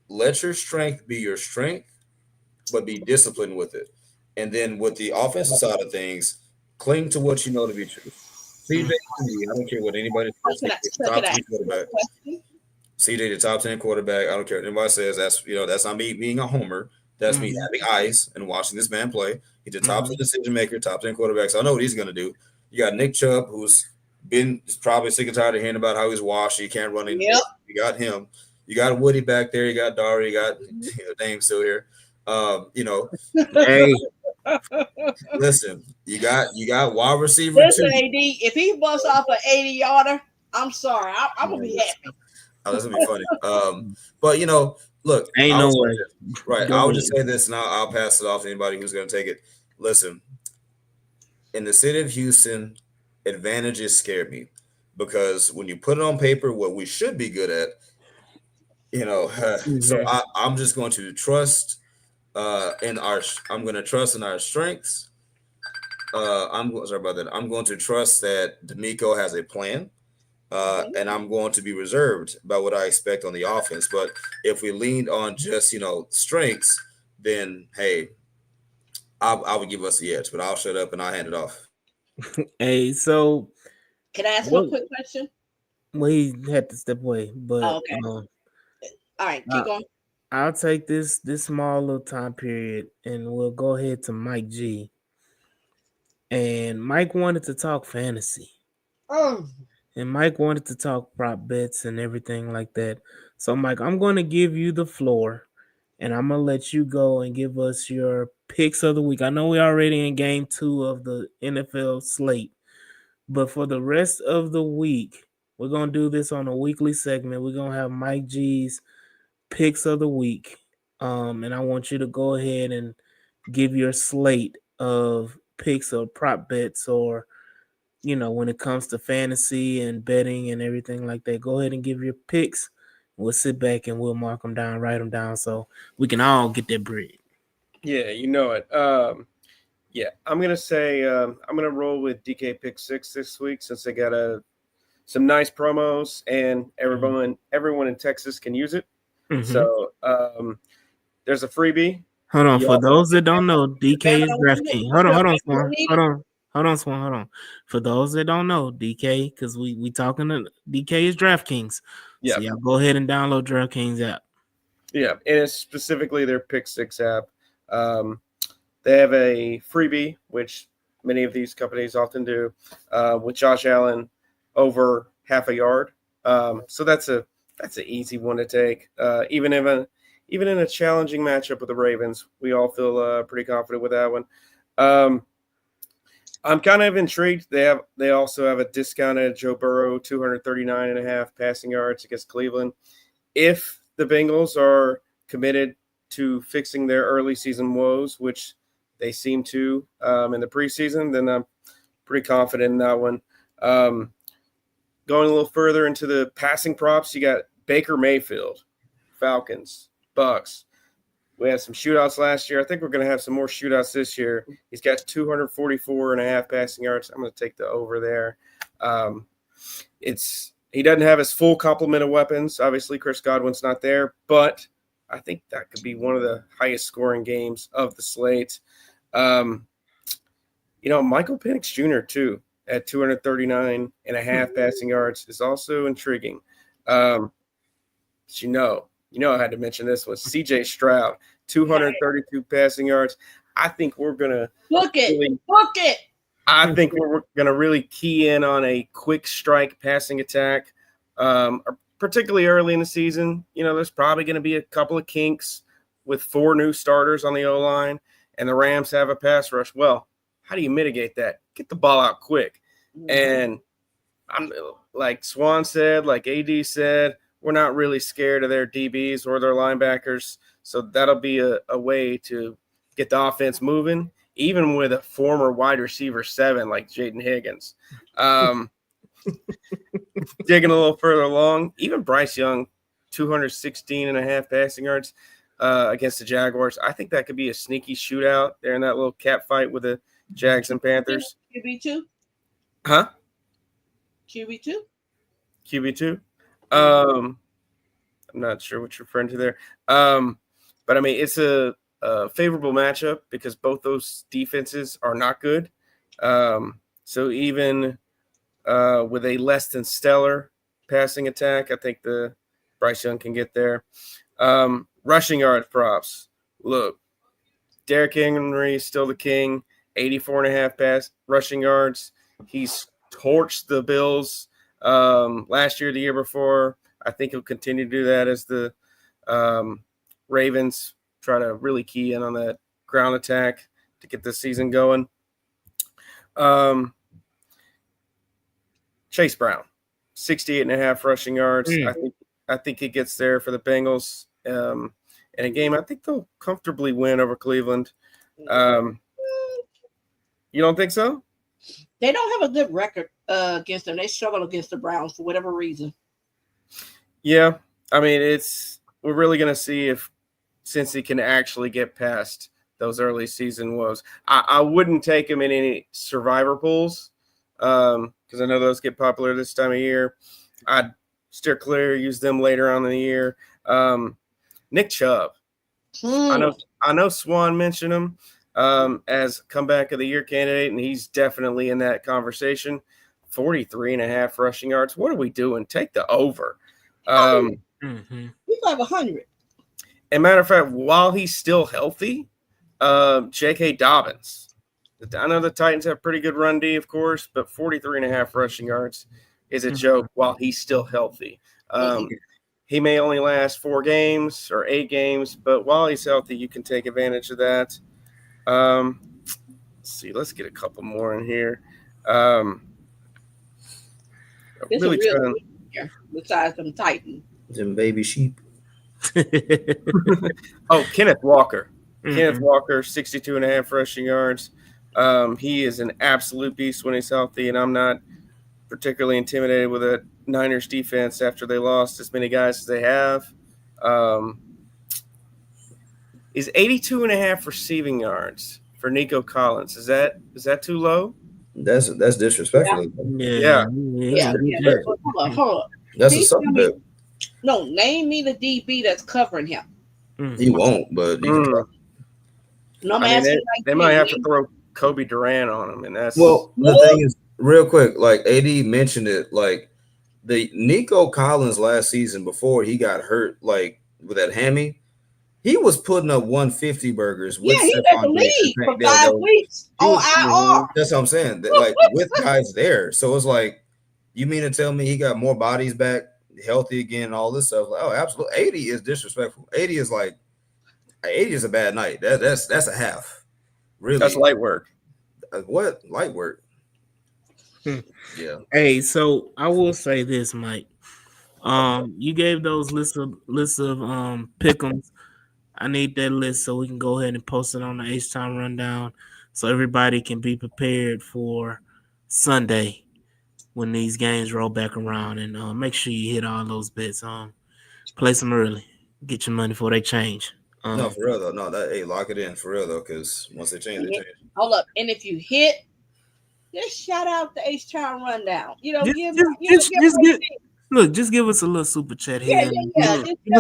Let your strength be your strength, but be disciplined with it. And then with the offensive side of things, cling to what you know to be true. CJ, I don't care what anybody says. CJ, the top 10 quarterback. I don't care what anybody says. That's not me being a homer. That's me having eyes and watching this man play. He's the top 10 decision maker, top 10 quarterback. So I know what he's going to do. You got Nick Chubb, who's Ben is probably sick and tired of hearing about how he's washed. He can't run anymore. Yep. You got him. You got Woody back there. You got Dari. You got Dame still here. You know, Hey, listen. You got wide receiver Listen, too. AD, if he busts off an 80-yarder, I'm sorry. I'm gonna be happy. Oh, that's gonna be funny. But look, ain't I no was way. right. Go I would ahead. just say this, and I'll pass it off to anybody who's gonna take it. Listen, in the city of Houston, advantages scare me because when you put it on paper, what we should be good at, so Mhm. I'm just going to trust I'm going to trust in our strengths. Sorry about that. I'm going to trust that D'Amico has a plan. And I'm going to be reserved about what I expect on the offense. But if we leaned on just strengths, then hey, I would give us the edge. But I'll shut up and I'll hand it off. Hey, so Can I ask him a what? quick question? Well, he had to step away, but Oh, okay. All right, keep going. I'll take this small little time period, and we'll go ahead to Mike G. And Mike wanted to talk fantasy. Oh. And Mike wanted to talk prop bets and everything like that. So, Mike, I'm going to give you the floor, and I'm going to let you go and give us your picks of the week. I know we're already in game 2 of the NFL slate, but for the rest of the week, we're going to do this on a weekly segment. We're going to have Mike G's picks of the week. And I want you to go ahead and give your slate of picks or prop bets or when it comes to fantasy and betting and everything like that. Go ahead and give your picks. We'll sit back and we'll mark them down, write them down so we can all get that bread. Yeah, you know it. Yeah, I'm gonna say I'm gonna roll with DK Pick 6 this week since they got some nice promos and everyone in Texas can use it. Mm-hmm. So there's a freebie. Hold on. Yeah. For those that don't know, DK is DraftKings. Hold on, Swan. For those that don't know, DK, because we talking to DK is DraftKings. Yeah. So y'all go ahead and download DraftKings app. Yeah, and it's specifically their Pick 6 app. They have a freebie, which many of these companies often do, with Josh Allen over half a yard. So that's an easy one to take. Even in a challenging matchup with the Ravens, we all feel pretty confident with that one. I'm kind of intrigued. They also have a discounted Joe Burrow 239.5 passing yards against Cleveland. If the Bengals are committed to fixing their early season woes, which they seem to in the preseason, then I'm pretty confident in that one. Going a little further into the passing props, you got Baker Mayfield, Falcons, Bucks. We had some shootouts last year. I think we're going to have some more shootouts this year. He's got 244.5 passing yards. I'm going to take the over there. He doesn't have his full complement of weapons. Obviously, Chris Godwin's not there, but I think that could be one of the highest scoring games of the slate. Michael Penix Jr. too at 239.5 passing yards is also intriguing. But I had to mention this one. CJ Stroud, 232 passing yards. I think we're gonna book it. I think we're going to really key in on a quick strike passing attack, particularly early in the season. There's probably going to be a couple of kinks with 4 new starters on the O-line, and the Rams have a pass rush. Well, how do you mitigate that? Get the ball out quick. And I'm like Swan said, like AD said, we're not really scared of their DBs or their linebackers. So that'll be a way to get the offense moving, even with a former wide receiver 7 like Jaden Higgins. Digging a little further along, even Bryce Young, 216.5 passing yards against the Jaguars. I think that could be a sneaky shootout there in that little cat fight with the Jags and Panthers. QB2? Huh? QB2? QB2? I'm not sure what you're referring to there. But I mean, it's a favorable matchup because both those defenses are not good. So even with a less than stellar passing attack, I think the Bryce Young can get there. Rushing yard props. Look, Derrick Henry is still the king. 84.5 rushing yards. He's torched the Bills last year, the year before. I think he'll continue to do that as the Ravens try to really key in on that ground attack to get this season going. Chase Brown, 68.5 rushing yards. I think he gets there for the Bengals. In a game, I think they'll comfortably win over Cleveland. You don't think so? They don't have a good record against them. They struggle against the Browns for whatever reason. Yeah, I mean, we're really going to see if Cincy can actually get past those early season woes. I wouldn't take him in any survivor pools because I know those get popular this time of year. I'd steer clear, use them later on in the year. Nick Chubb. I know Swan mentioned him as comeback of the year candidate, and he's definitely in that conversation. 43.5 rushing yards. What are we doing? Take the over. He's like 100. And matter of fact, while he's still healthy, J.K. Dobbins. I know the Titans have pretty good run D, of course, but 43.5 rushing yards is a joke while he's still healthy. He may only last 4 games or 8 games, but while he's healthy, you can take advantage of that. Let's see. Let's get a couple more in here. Really yeah, besides them Titans. Them baby sheep. Oh, Kenneth Walker. Kenneth Walker, 62.5 rushing yards. He is an absolute beast when he's healthy, and I'm not particularly intimidated with a Niners defense after they lost as many guys as they have. Is 82.5 receiving yards for Nico Collins. Is that too low? That's disrespectful. Yeah. Hold on. That's a suspect. No, name me the DB that's covering him. He won't, but you can try. No, they might have to throw Kobe Durant on him, and that's the thing is, real quick, like AD mentioned it, like the Nico Collins last season before he got hurt, like with that hammy, he was putting up 150 burgers. With he was at the league for 5 weeks on IR. That's what I'm saying. Like with guys there, so it's like, you mean to tell me he got more bodies back, healthy again, and all this stuff? Like, oh, absolutely. 80 is disrespectful. 80 is like 80 is a bad night. That's a half. Really, that's light work. What light work? Yeah. Hey, so I will say this, Mike. You gave those lists of pick'ems. I need that list so we can go ahead and post it on the H-Time Rundown so everybody can be prepared for Sunday when these games roll back around, and make sure you hit all those bets. Place them early. Get your money before they change. No, for real though. No, lock it in for real though, because once they change, they change. Hold up, and if you hit, just shout out the H-Town Rundown. You know, just give us a little super chat here. Yeah. Give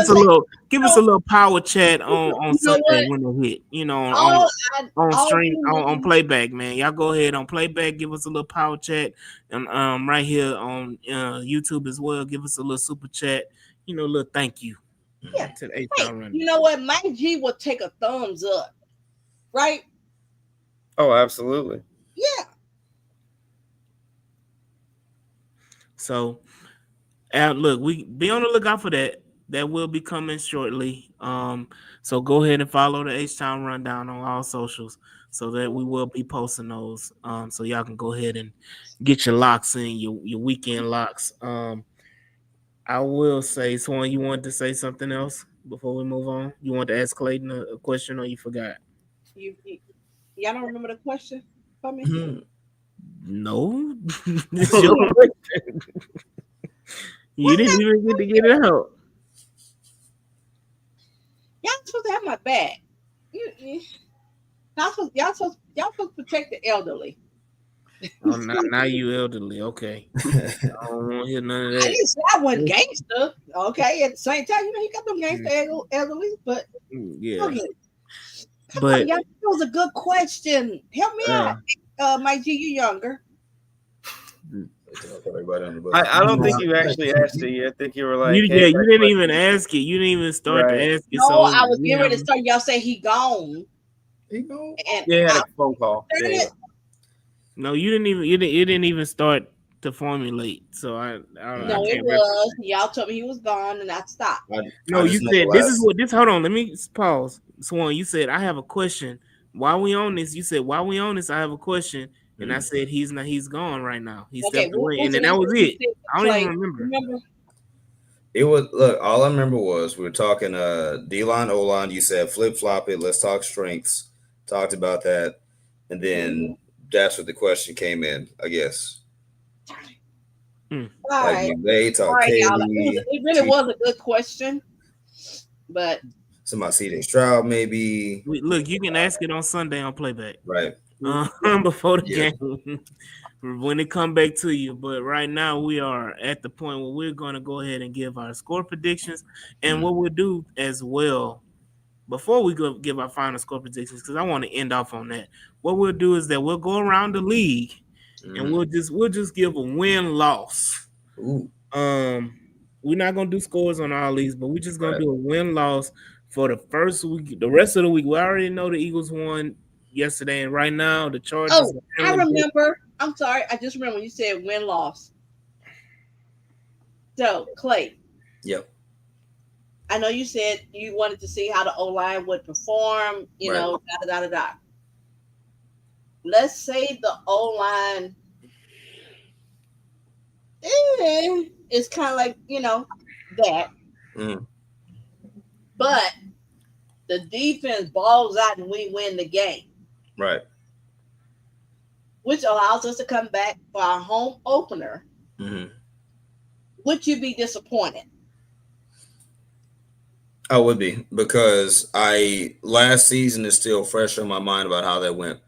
us a little power chat on Sunday when they hit. You know, on playback, man. Y'all go ahead on playback. Give us a little power chat, and right here on YouTube as well. Give us a little super chat. You know, a little thank you. Yeah. To the H-Town Rundown. You know what? Mike G will take a thumbs up, right? Oh, absolutely. Yeah. So, look, we be on the lookout for that. That will be coming shortly. So go ahead and follow the H-Town Rundown on all socials so that we will be posting those. So y'all can go ahead and get your locks in, your weekend locks. I will say, Swan, you wanted to say something else before we move on? You want to ask Clayton a question, or you forgot? Y'all don't remember the question for me? No. It's your question. You didn't even get to get it out. Y'all supposed to have my back. Y'all supposed to protect the elderly. Oh, now you elderly. Okay. I don't want to hear none of that. I didn't say I wasn't gangster. Okay. At the same time, you know, he got them gangster elderly, but yeah. Okay. But on, y'all, that was a good question. Help me out. Mike G, you younger. I don't think you actually asked it. I think you were like, you didn't even ask it. You didn't even start to ask it. No, so, I was getting ready to start. Y'all say he gone. He gone? And yeah, had a phone call. Yeah. No, you didn't even. You didn't even start to formulate. So I No, it can't. was. Y'all told me he was gone, and I stopped. No, you said this is what this. Hold on, let me pause. Swan, you said I have a question. Why we on this? You said why we on this? I have a question, and I said he's not. He's gone right now. He stepped away, and then that was it. I don't even remember. It was all I remember was we were talking D-line, O-line. You said flip-flop it, let's talk strengths. Talked about that. And then that's where the question came in, I guess. All right. Talk it really was a good question. But somebody CJ Stroud, maybe. Look, you can ask it on Sunday on playback. Right. Before the game. When it come back to you. But right now we are at the point where we're going to go ahead and give our score predictions. And what we'll do as well, before we go give our final score predictions, because I want to end off on that. What we'll do is that we'll go around the league and we'll just give a win-loss. We're not gonna do scores on all these, but we're just gonna do a win-loss for the first week. The rest of the week, we already know the Eagles won yesterday, and right now the Chargers. Oh, I remember. I'm sorry, I just remember when you said win-loss. So, Clay. Yep. I know you said you wanted to see how the O-line would perform, you know, da. Let's say the O-line is kind of like, you know, that. But the defense balls out and we win the game. Right. Which allows us to come back for our home opener. Would you be disappointed? I would be, because last season is still fresh in my mind about how that went.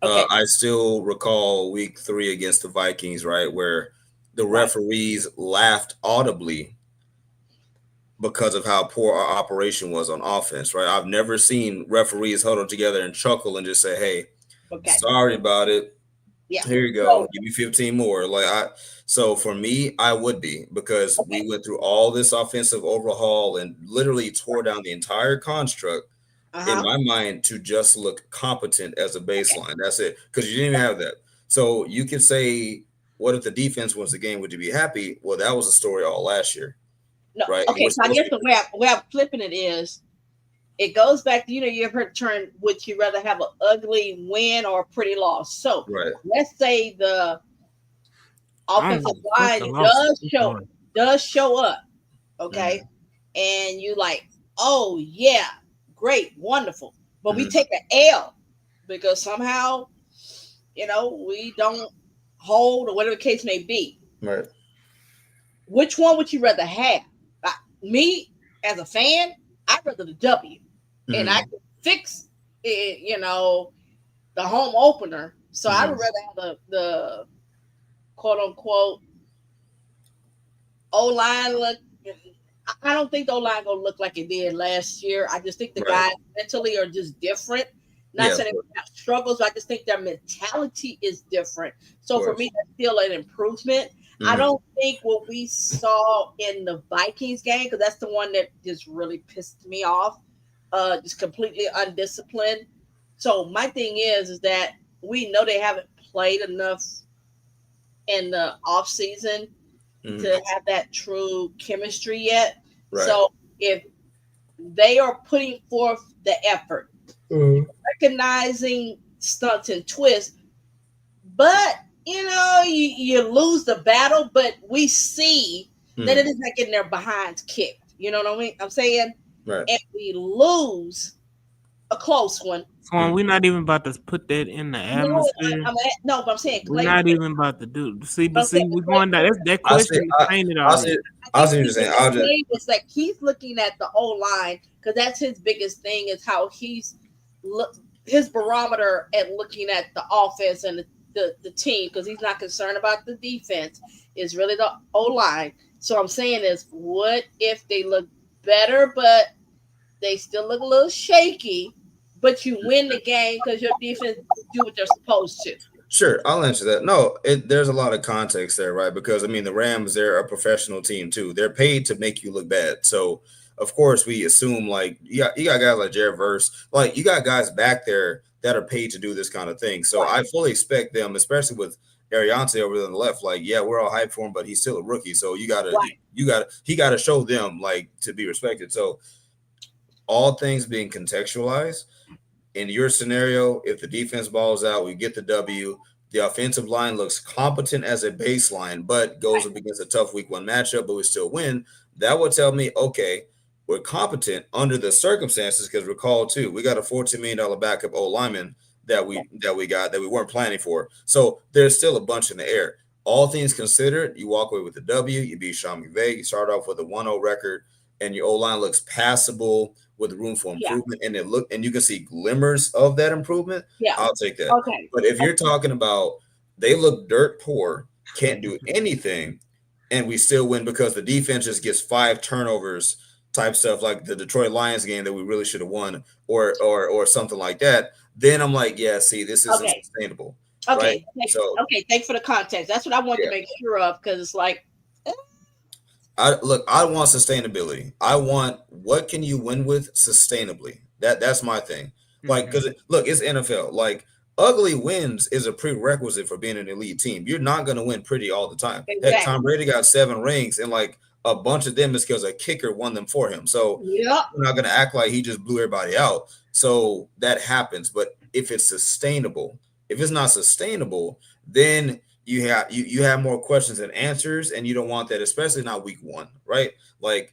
I still recall week 3 against the Vikings, right, where the referees laughed audibly because of how poor our operation was on offense, right? I've never seen referees huddle together and chuckle and just say, hey, sorry about it. Yeah. Here you go. Give me 15 more. So for me, I would be, because we went through all this offensive overhaul and literally tore down the entire construct in my mind to just look competent as a baseline. That's it. Because you didn't even have that. So you could say, what if the defense wins the game? Would you be happy? Well, that was a story all last year. No. Right? Okay, so I guess the way I'm flipping it is, it goes back to, you ever heard the term, would you rather have an ugly win or a pretty loss? So let's say the offensive line does show up, okay? And you like, oh yeah, great, wonderful. But we take an L because somehow, we don't hold, or whatever the case may be. Right. Which one would you rather have? Me, as a fan, I'd rather the W. And I could fix it, the home opener. So I would rather have the quote unquote O-line look. I don't think the O-line gonna look like it did last year. I just think the guys mentally are just different. Not saying they have struggles, but I just think their mentality is different. So for me, that's still an improvement. I don't think what we saw in the Vikings game, because that's the one that just really pissed me off. Just completely undisciplined. So my thing is that we know they haven't played enough in the off season to have that true chemistry yet. So if they are putting forth the effort, recognizing stunts and twists, but you lose the battle, but we see that it is not getting their behinds kicked. You know what I mean? I'm saying. Right. And we lose a close one. So we're not even about to put that in the atmosphere. No, but I'm saying we're not even about to do. See, we're going down. That question is painted already. I see what you're saying. It's like he's looking at the O line, because that's his biggest thing, is how his barometer at looking at the offense and the team, because he's not concerned about the defense. Is really the O line. So I'm saying is, what if they look better, but they still look a little shaky, but you win the game because your defense do what they're supposed to? Sure, I'll answer that. No, there's a lot of context there, right? Because, the Rams, they're a professional team, too. They're paid to make you look bad. So, of course, we assume, you got guys like Jared Verse. You got guys back there that are paid to do this kind of thing. So I fully expect them, especially with Ariante over there on the left. Like, yeah, we're all hyped for him, but he's still a rookie. So he got to show them like to be respected. So all things being contextualized in your scenario, if the defense balls out, we get the W. The offensive line looks competent as a baseline, but goes up against a tough week 1 matchup, but we still win. That would tell me, okay, we're competent under the circumstances. Because recall too, we got a $14 million backup O lineman that we weren't planning for. So there's still a bunch in the air. All things considered, you walk away with the W. You beat Sean McVay. You start off with a 1-0 record, and your O line looks passable with room for improvement, and you can see glimmers of that improvement. I'll take that. Okay. But if you're talking about they look dirt poor, can't do anything, and we still win because the defense just gets 5 turnovers type stuff, like the Detroit Lions game that we really should have won, or something like that, then I'm like, yeah, see, this isn't sustainable. Okay. Right? Thanks for the context. That's what I wanted to make sure of, because it's like, I want sustainability. I want, what can you win with sustainably? That's my thing. Like, because look, it's NFL. Like, ugly wins is a prerequisite for being an elite team. You're not going to win pretty all the time. Exactly. Heck, Tom Brady got 7 rings, and like a bunch of them is because a kicker won them for him. So we're not going to act like he just blew everybody out. So that happens. But if it's sustainable, if it's not sustainable, then you have more questions than answers, and you don't want that, especially not week 1, right? Like,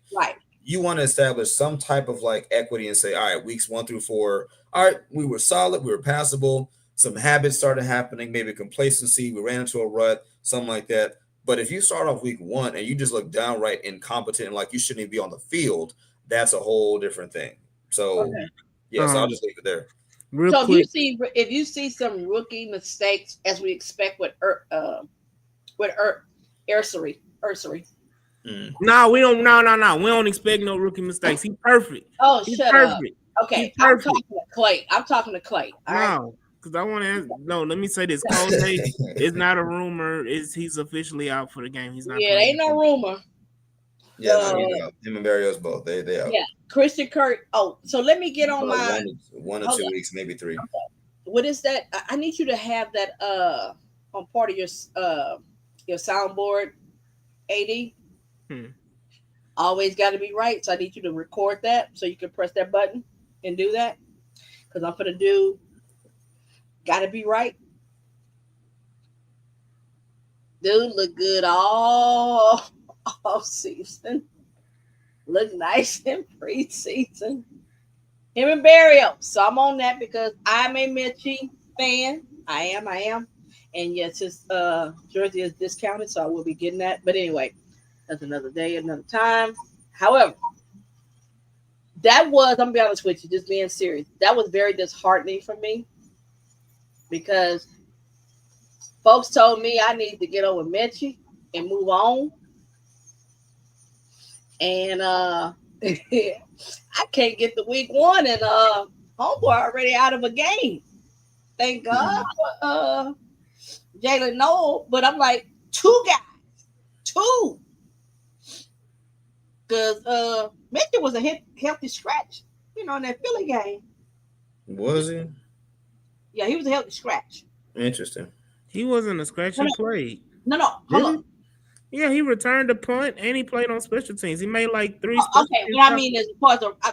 you want to establish some type of like equity and say, all right, weeks 1 through 4, all right, we were solid, we were passable, some habits started happening, maybe complacency, we ran into a rut, something like that. But if you start off week 1 and you just look downright incompetent, like you shouldn't even be on the field, that's a whole different thing. So yes, I'll just leave it there. So quick. if you see some rookie mistakes, as we expect with Ursery. No, we don't. No. We don't expect no rookie mistakes. He's perfect. Oh, he's shut perfect. up. Okay, I'm talking to Clay. No, because I want to ask. No, let me say this. Cole it's not a rumor. He's officially out for the game. He's not. Yeah, ain't no rumor. Yeah, him and Barrios both. They out. Yeah, Christian Kirk. Oh, so let me get on my 1 or 2 weeks, maybe 3. Okay. What is that? I need you to have that on part of your soundboard, AD. Always got to be right. So I need you to record that so you can press that button and do that, because I'm gonna do got to be right. Dude, look good all season. Look nice in preseason. Him and Barrio. So I'm on that because I'm a Mitchie fan. I am. And yes, his jersey is discounted, so I will be getting that. But anyway, that's another day, another time. However, I'm gonna be honest with you, just being serious. That was very disheartening for me, because folks told me I need to get over Mitchie and move on. And I can't get the week 1, and homeboy already out of a game. Thank God for Jalen Noel, but I'm like, 2 guys. Because Mitchell was a healthy scratch, in that Philly game. Was he? Yeah, he was a healthy scratch. Interesting. He wasn't a scratch. He played. No, hold on. Yeah, he returned a punt and he played on special teams. He made like 3. Okay, what I mean is,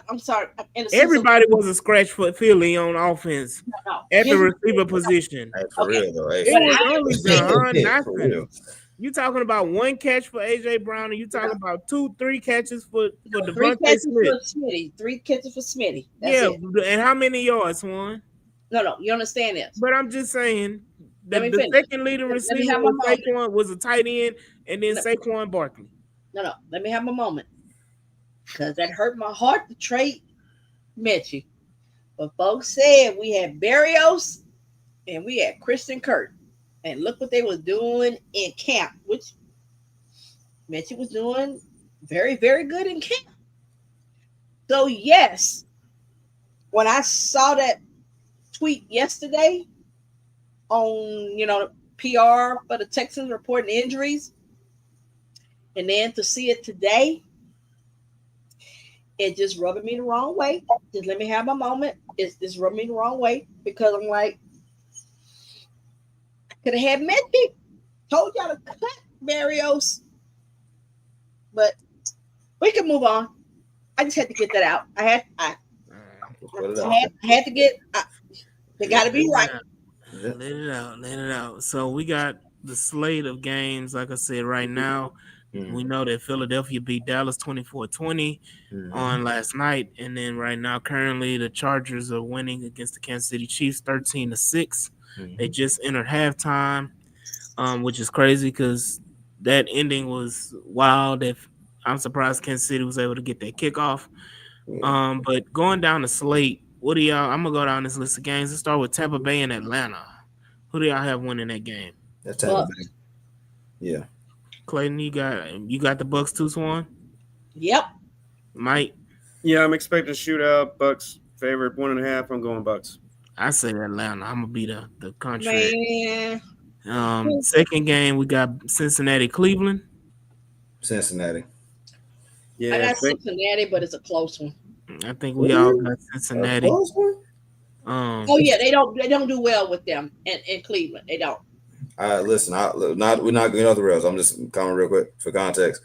I'm sorry. Everybody was a scratch for Philly on offense at the receiver position. Hey, for real though. Hey, it was only John Nathan. You talking about 1 catch for AJ Brown, and you talking about 2-3 catches for Devontae Smith. 3 catches for Smitty. And how many yards, Swan? No, you understand this. But I'm just saying the second leading receiver was a tight end, and then Saquon Barkley. No, let me have my moment, because that hurt my heart to trade Mitchie. But folks said we had Barrios and we had Christian Kirk. And look what they was doing in camp, which Mitchie was doing very, very good in camp. So, yes, when I saw that tweet yesterday on, PR for the Texans reporting injuries, and then to see it today, it just rubbing me the wrong way. Just let me have my moment. It's just rubbing me the wrong way, because I'm like, could have had Mitchie. Told y'all to cut Barrios, but we can move on. I just had to get that out. I had to get. They got to be right. Let it out. Let it out. So we got the slate of games. Like I said, right now, we know that Philadelphia beat Dallas 24-20 on last night. And then right now, currently, the Chargers are winning against the Kansas City Chiefs 13-6. They just entered halftime, which is crazy because that ending was wild. I'm surprised Kansas City was able to get that kickoff. But going down the slate, what do y'all? I'm gonna go down this list of games. Let's start with Tampa Bay and Atlanta. Who do y'all have winning that game? That's Tampa Bay. Yeah. Clayton, you got the Bucks too, Swan? Yep. Mike? Yeah, I'm expecting a shootout. Bucks favorite 1.5. I'm going Bucks. I say Atlanta. I'm gonna be the country. Man. Second game, we got Cincinnati, Cleveland. Cincinnati. Yeah, I got Cincinnati, but it's a close one. I think we all got Cincinnati. Oh yeah, they don't do well with them in Cleveland. They don't. Listen, we're not going off the rails. I'm just coming real quick for context.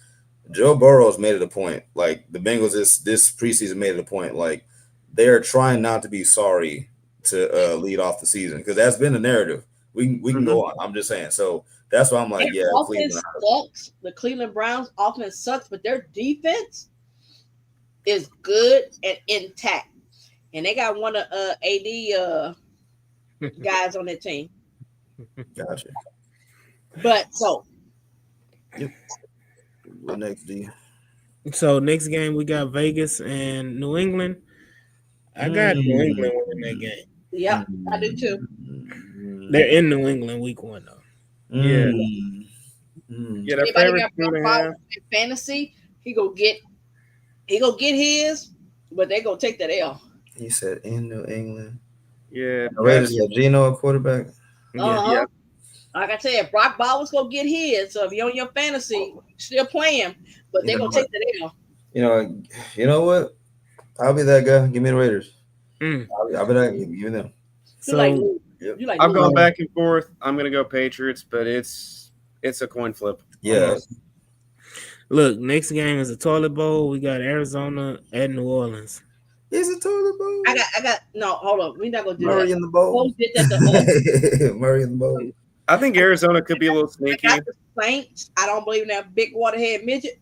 Joe Burrow's made it a point. Like the Bengals this preseason made it a point. Like they are trying not to be sorry to lead off the season because that's been the narrative. We can go on. I'm just saying. So that's why I'm like, their offense sucks. The Cleveland Browns offense sucks, but their defense is good and intact. And they got one of AD guys on their team. Gotcha. But so what next, D? So next game we got Vegas and New England. I got New England winning that game. Yep, I do too. They're in New England week 1 though. Yeah. Yeah, their favorite 2.5. Fantasy, he go get his, but they gonna take that L. He said in New England. Yeah. The Raiders got Geno at quarterback. Yeah. Like I said, Brock Bowers gonna get his. So if you're on your fantasy, still playing, but they're gonna take that L. You know what? I'll be that guy. Give me the Raiders. I'll be that. Give me them. So I'm going back and forth. I'm gonna go Patriots, but it's a coin flip. Yeah. Look, next game is a toilet bowl. We got Arizona at New Orleans. Is it toilet bowl? I got no. Hold on, we're not gonna do Murray that. in the bowl. Did that Murray in the bowl. I think Arizona could be a little sneaky. I got the Saints. I don't believe in that big waterhead midget.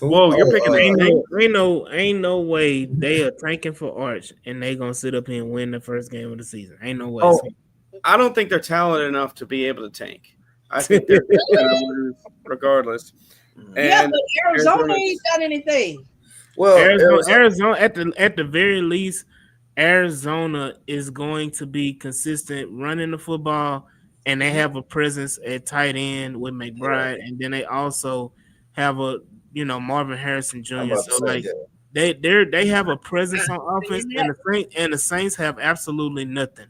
Whoa, you're picking ain't no way they are tanking for Arch and they gonna sit up here and win the first game of the season. Ain't no way. Oh, I don't think they're talented enough to be able to tank. I think they're going to lose regardless. And but Arizona ain't done anything. Well, Arizona at the very least, Arizona is going to be consistent running the football, and they have a presence at tight end with McBride, and then they also have Marvin Harrison Jr. So they have a presence on offense, and the Saints have absolutely nothing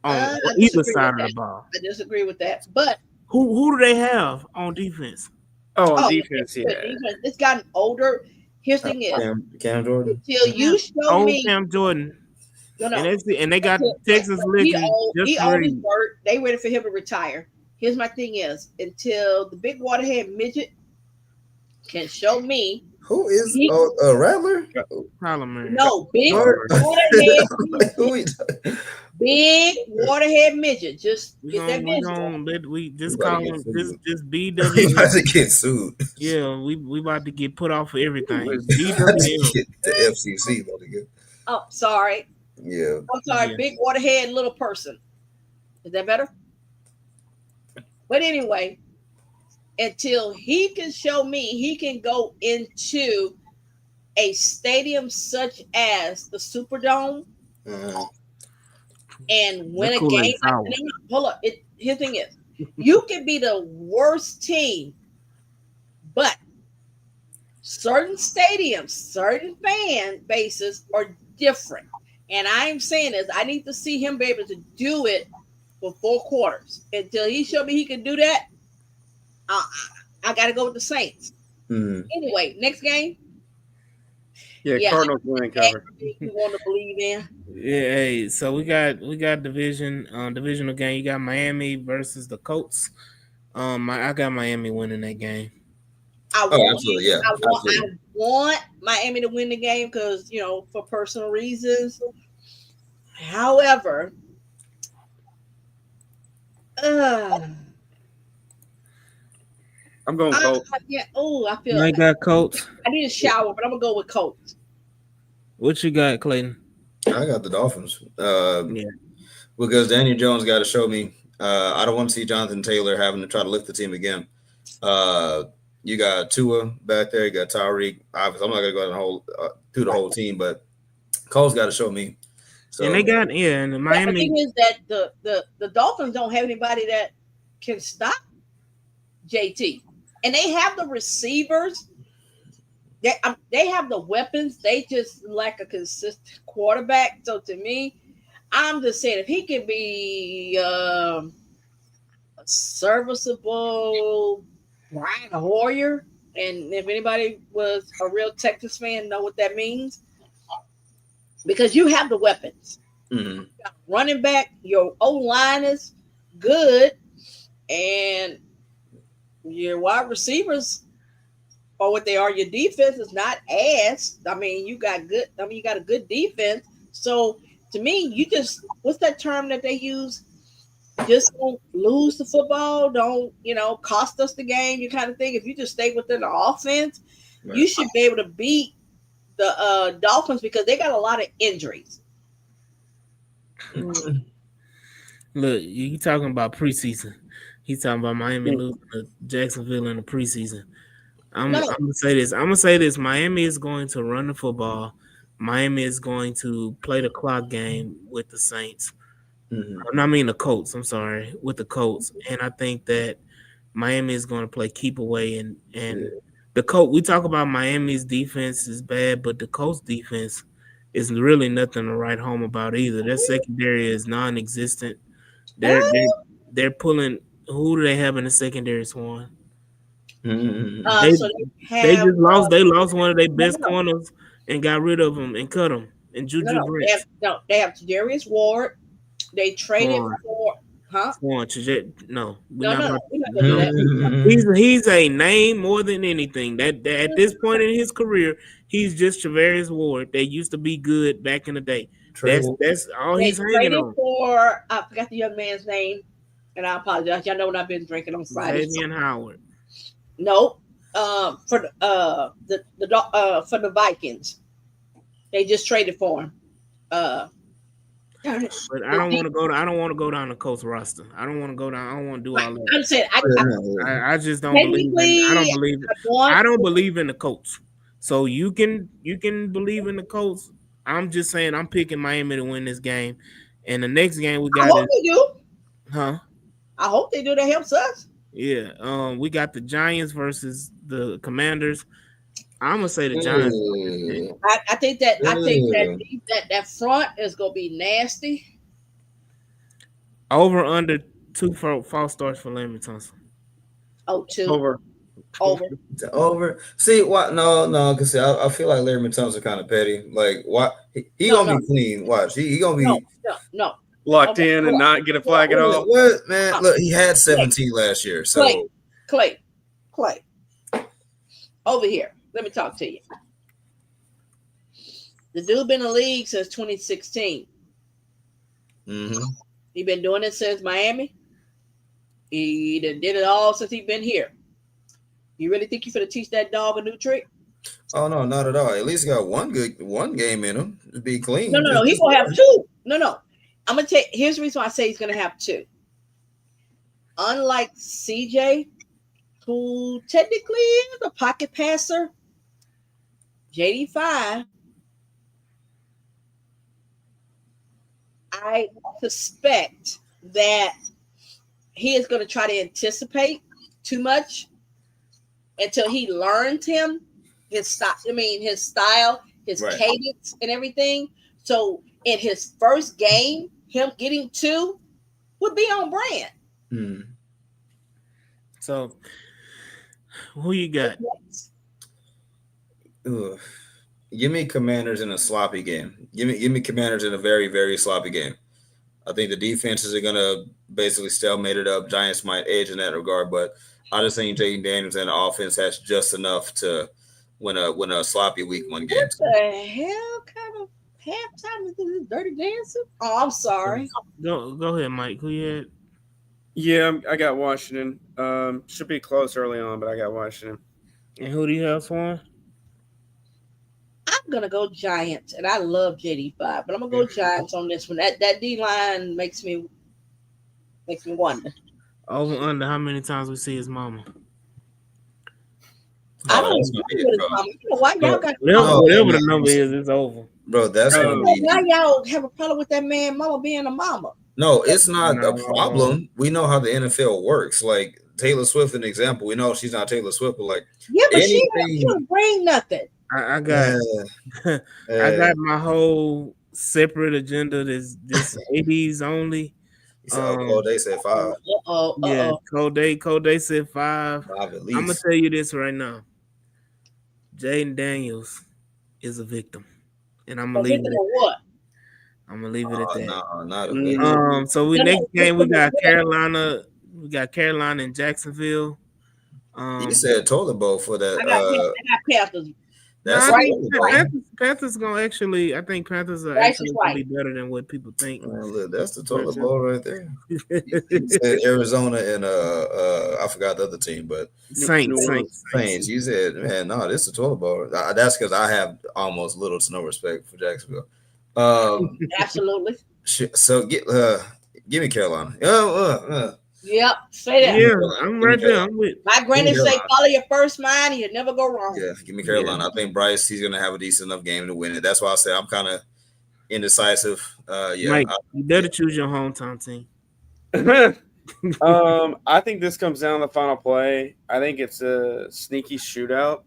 on either side of the ball. I disagree with that, but who do they have on defense? On defense, yeah. It's gotten older. Here's the thing is Cam Jordan. Until you show me Cam Jordan. No. And they got Texas legend. He always worked. They waited for him to retire. Here's my thing is until the big waterhead midget can show me who is Rattler? No, big waterhead big waterhead midget. Just get that midget. We just call him just BW. About to get sued. Yeah, we about to get put off for everything. The FCC about to get. Oh, sorry. Yeah. I'm sorry, big waterhead little person. Is that better? But anyway, until he can show me he can go into a stadium such as the Superdome and win a game. Hold up. His thing is, you can be the worst team, but certain stadiums, certain fan bases are different. And I'm saying is I need to see him be able to do it for 4 quarters. Until he showed me he can do that, I got to go with the Saints. Anyway, next game. Yeah, Cardinals win cover. we want to believe in. Yeah, hey, so we got divisional game. You got Miami versus the Colts. I got Miami winning that game. Oh, absolutely, yeah, I absolutely. want Miami to win the game because for personal reasons. However, I'm going Colts. I feel I got Colts. I need a shower, but I'm gonna go with Colts. What you got, Clayton? I got the Dolphins. Yeah. Because Daniel Jones got to show me. I don't want to see Jonathan Taylor having to try to lift the team again. You got Tua back there. You got Tyreek. Obviously, I'm not gonna go through the whole team, but Cole's got to show me. So And they got and The Miami. thing is that the Dolphins don't have anybody that can stop JT, and they have the receivers. They have the weapons. They just lack a consistent quarterback. So to me, I'm just saying if he can be a serviceable Brian Hoyer, and if anybody was a real Texas fan, know what that means, because you have the weapons. mm-hmm. Running back, your O line is good, and your wide receivers are what they are. Your defense is not ass. I mean, you got a good defense. So to me, you just what's that term that they use? Just don't lose the football. Don't cost us the game. You kind of thing. If you just stay within the offense, Right. you should be able to beat the Dolphins because they got a lot of injuries. Look, you talking about preseason. He's talking about Miami losing to Jacksonville in the preseason. I'm gonna say this. I'm gonna say this. Miami is going to run the football. Miami is going to play the clock game with the Saints. Mm-hmm. I mean the Colts. I'm sorry, with the Colts. And I think that Miami is going to play keep away and the Colts. We talk about Miami's defense is bad, but the Colts defense is really nothing to write home about either. Their secondary is non-existent. They're pulling. Who do they have in the secondary, Swan? Mm-hmm. So they just lost. They lost one of their best corners and got rid of him and cut him. And Juju Brents. They have Darius Ward. They traded for Swan. No, we're not gonna do Mm-hmm. He's a name more than anything. That at this point in his career, he's just Travarius Ward. They used to be good back in the day. That's all he's hanging on. For I forgot the young man's name, and I apologize. Y'all know what I've been drinking on Friday. Xavier Howard. Nope. For the Vikings, they just traded for him. But I don't want to go. I don't want to go down the Colts roster. I don't want to go down. I don't want to do all that. I'm saying I just don't believe. I don't believe in the Colts. So you can believe in the Colts. I'm just saying I'm picking Miami to win this game, and the next game we got. I hope they do. Huh? I hope they do. That helps us. Yeah. We got the Giants versus the Commanders. I'm gonna say the Giants. I think that front is gonna be nasty. Over under 2 false starts for Lamar Tunsil. Oh, 2 over. See what? No. Because I feel like Larry Tunsil kind of petty. Like what? He gonna be clean. Watch. He gonna be no. Locked in and not get a flag at all. What, man? Look, he had 17 last year. So Clay. Over here. Let me talk to you. The dude been in the league since 2016. Mm-hmm. He been doing it since Miami. He did it all since he been here. You really think you finna teach that dog a new trick? Oh no, not at all. At least he got one game in him to be clean. No. He's gonna have 2. No. I'm gonna take. Here's the reason why I say he's gonna have 2. Unlike CJ, who technically is a pocket passer, JD5. I suspect that he is going to try to anticipate too much until he learns his style, his cadence, and everything. So in his first game, him getting 2 would be on brand. Hmm. So who you got? Ugh. Give me Commanders in a sloppy game. Give me Commanders in a very, very sloppy game. I think the defenses are gonna basically stalemate it up. Giants might edge in that regard, but I just think Jaden Daniels and the offense has just enough to win a sloppy week 1 game. What the hell kind of halftime is this? Dirty Dancing? Oh, I'm sorry. Go ahead, Mike. Who you had? Yeah, I got Washington. Should be close early on, but I got Washington. And who do you have for? I'm gonna go Giants, and I love JD5, but I'm gonna go Giants on this one. That D line makes me wonder. Over under how many times we see his mama? I don't that's know gonna be it, bro. why y'all got Whatever the number is, it's over. Bro, that's gonna be why y'all have a problem with that man mama being a mama. no. It's not No. a problem. We know how the NFL works. Like Taylor Swift, an example. We know she's not Taylor Swift, but like Yeah, but she anything. don't bring nothing. I got I got my whole separate agenda. This 80s only. He said, "Oh, they said 5. Yeah, Code said 5. 5 at I'm gonna least." tell you this right now. Jaden Daniels is a victim, and I'm gonna leave it. What? I'm gonna leave it at that. No, not a victim. So next game we got Carolina. We got Carolina and Jacksonville. You said toilet bowl for that. I got Panthers. That's No, a toilet bowl. Panthers gonna actually. I think Panthers are Right, actually gonna be better than what people think. Man, look, that's the toilet bowl right there. You said Arizona and I forgot the other team, but Saints. You said, man, no, this is a toilet bowl. That's because I have almost little to no respect for Jacksonville. Absolutely. So give me Carolina. Yep, say that. Yeah, I'm right there. I'm with. My granny say follow your first mind and you never go wrong. Yeah, give me Carolina. Yeah. I think Bryce, he's gonna have a decent enough game to win it. That's why I say I'm kind of indecisive. Mike, you better choose your hometown team. I think this comes down to the final play. I think it's a sneaky shootout.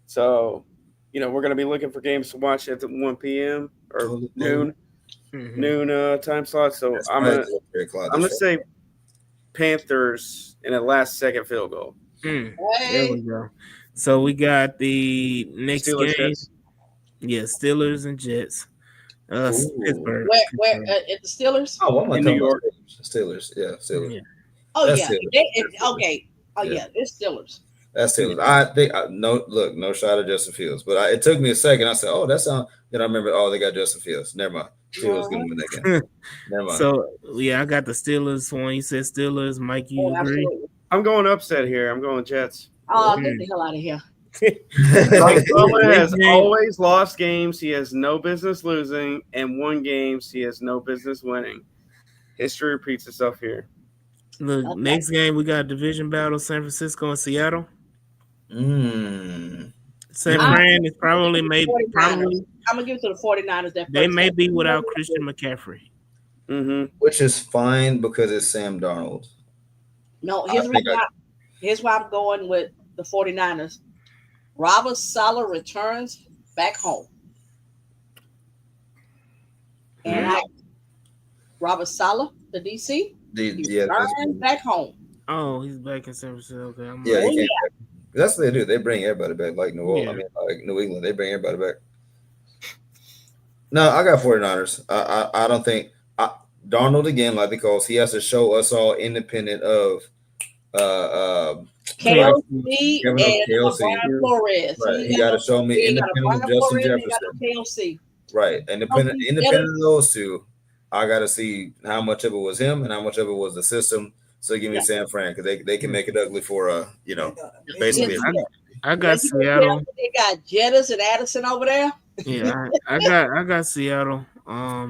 So, we're going to be looking for games to watch at the 1 p.m. or noon time slot. So I'm gonna say Panthers in a last-second field goal. There we go. So we got the next Steelers, game. Jets. Yeah, Steelers and Jets. Pittsburgh. Where at the Steelers? Oh, in New York. Steelers. Yeah, Steelers. Yeah. Oh, that's yeah. Okay. Oh, yeah. It's Steelers. That's Steelers. I think no shot at Justin Fields, but it took me a second. I said, "Oh, that sounds." Then I remember, they got Justin Fields. Never mind. Steelers gonna win that game. Never mind. So I got the Steelers one. You said Steelers. Mike, you agree? Absolutely. I'm going upset here. I'm going Jets. Oh, get the hell out of here. Someone has always lost games he has no business losing, and won games he has no business winning. History repeats itself here. Look, next game we got division battle: San Francisco and Seattle. Mm. San Fran is probably. I'm gonna give it to the 49ers. They may be without Christian McCaffrey, which is fine because it's Sam Darnold. No, here's why I'm going with the 49ers. Robert Saleh returns back home, and Robert Saleh, the DC, returns back home. Oh, he's back in San Francisco. Okay. That's what they do. They bring everybody back, like New Orleans. Like New England. They bring everybody back. No, I got 49ers. I don't think Darnold again, because he has to show us all independent of KLC and Brian Flores. Right. He got to show me independent of Justin Jefferson. KLC. Right. Independent of those two, I got to see how much of it was him and how much of it was the system. So give me San Fran because they can make it ugly for basically. I got Seattle. They got Jettis and Addison over there. Yeah, I got Seattle. I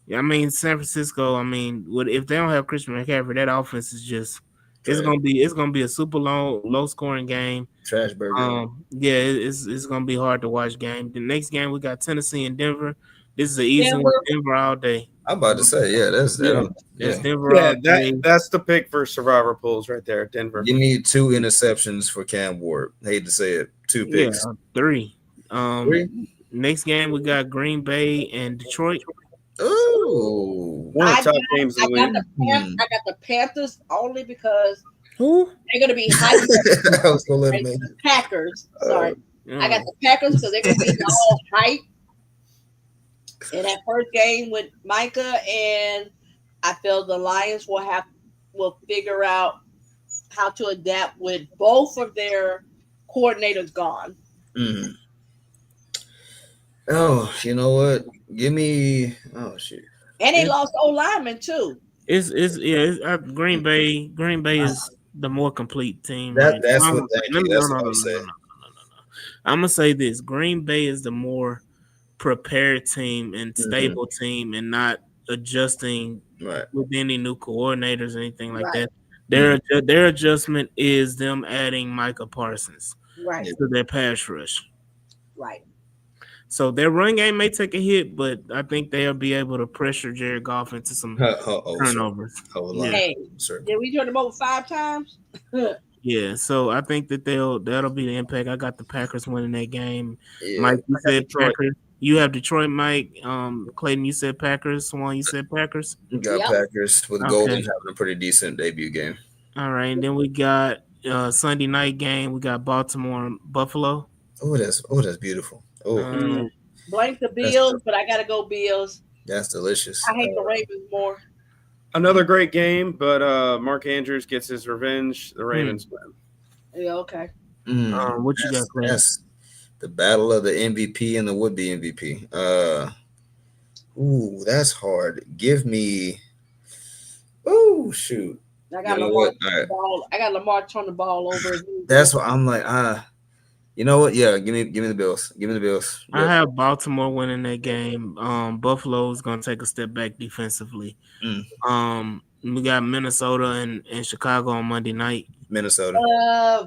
mean San Francisco. I mean, if they don't have Christian McCaffrey, that offense is just it's gonna be a super low scoring game. Trash burger. It's gonna be hard to watch game. The next game we got Tennessee and Denver. This is an easy one. Denver all day. I'm about to say, that's Denver all day. That's the pick for survivor pools right there, Denver. Give me 2 interceptions for Cam Ward. Hate to say it, 2 picks. 3. 3. Next game we got Green Bay and Detroit. Ooh, one of the top games of the week. I got the Panthers only because Who? They're going to be hyped up. I was gonna let him Right? in. The Packers. Sorry. I got Uh, the Packers because they're going to be all hype in that first game with Micah. And I feel the Lions will figure out how to adapt with both of their coordinators gone. Mm. Oh, you know what? Give me. Oh shit. And they it's lost O lineman too. it's yeah. Green Bay. Green Bay is the more complete team That right now. that's I'm what. gonna say, Thank let you. me, no, That's no, what no, I no, would no, no, say. no, no, no, no. I'm gonna say this: Green Bay is the more prepared team and Hmm. stable team, and not adjusting Right. with any new coordinators or anything like Right, that. Mm. Their adjustment is them adding Micah Parsons right, Yeah. to their pass rush. right. So their run game may take a hit, but I think they'll be able to pressure Jared Goff into some Oh, sir. turnovers. Hold Yeah, line, Hey, sir. did we turn them over 5 times? yeah. So I think that that'll be the impact. I got the Packers winning that game. Yeah. Mike, you I got said Detroit. Packers. You have Detroit, Mike. Clayton, you said Packers. Swan, you said Packers. We got Yep. Packers with Golden Okay. having a pretty decent debut game. All right. And then we got Sunday night game. We got Baltimore and Buffalo. That's beautiful. Oh, Mm. Um, Blank the that's Bills, but I gotta go Bills. that's delicious. I hate the Ravens more. Another great game, but Mark Andrews gets his revenge. The Ravens win. Yeah, okay. what you got, Clayton? That's the battle of the MVP and the would be MVP. Ooh, that's hard. Give me. Oh shoot. I You got know Lamar what? turn the ball. I got Lamar turn the ball over as usual. That's what I'm like. You know what? Yeah, give me the Bills. Give me the Bills. I Yep. have Baltimore winning that game. Buffalo is going to take a step back defensively. Mm, We got Minnesota and Chicago on Monday night. Minnesota.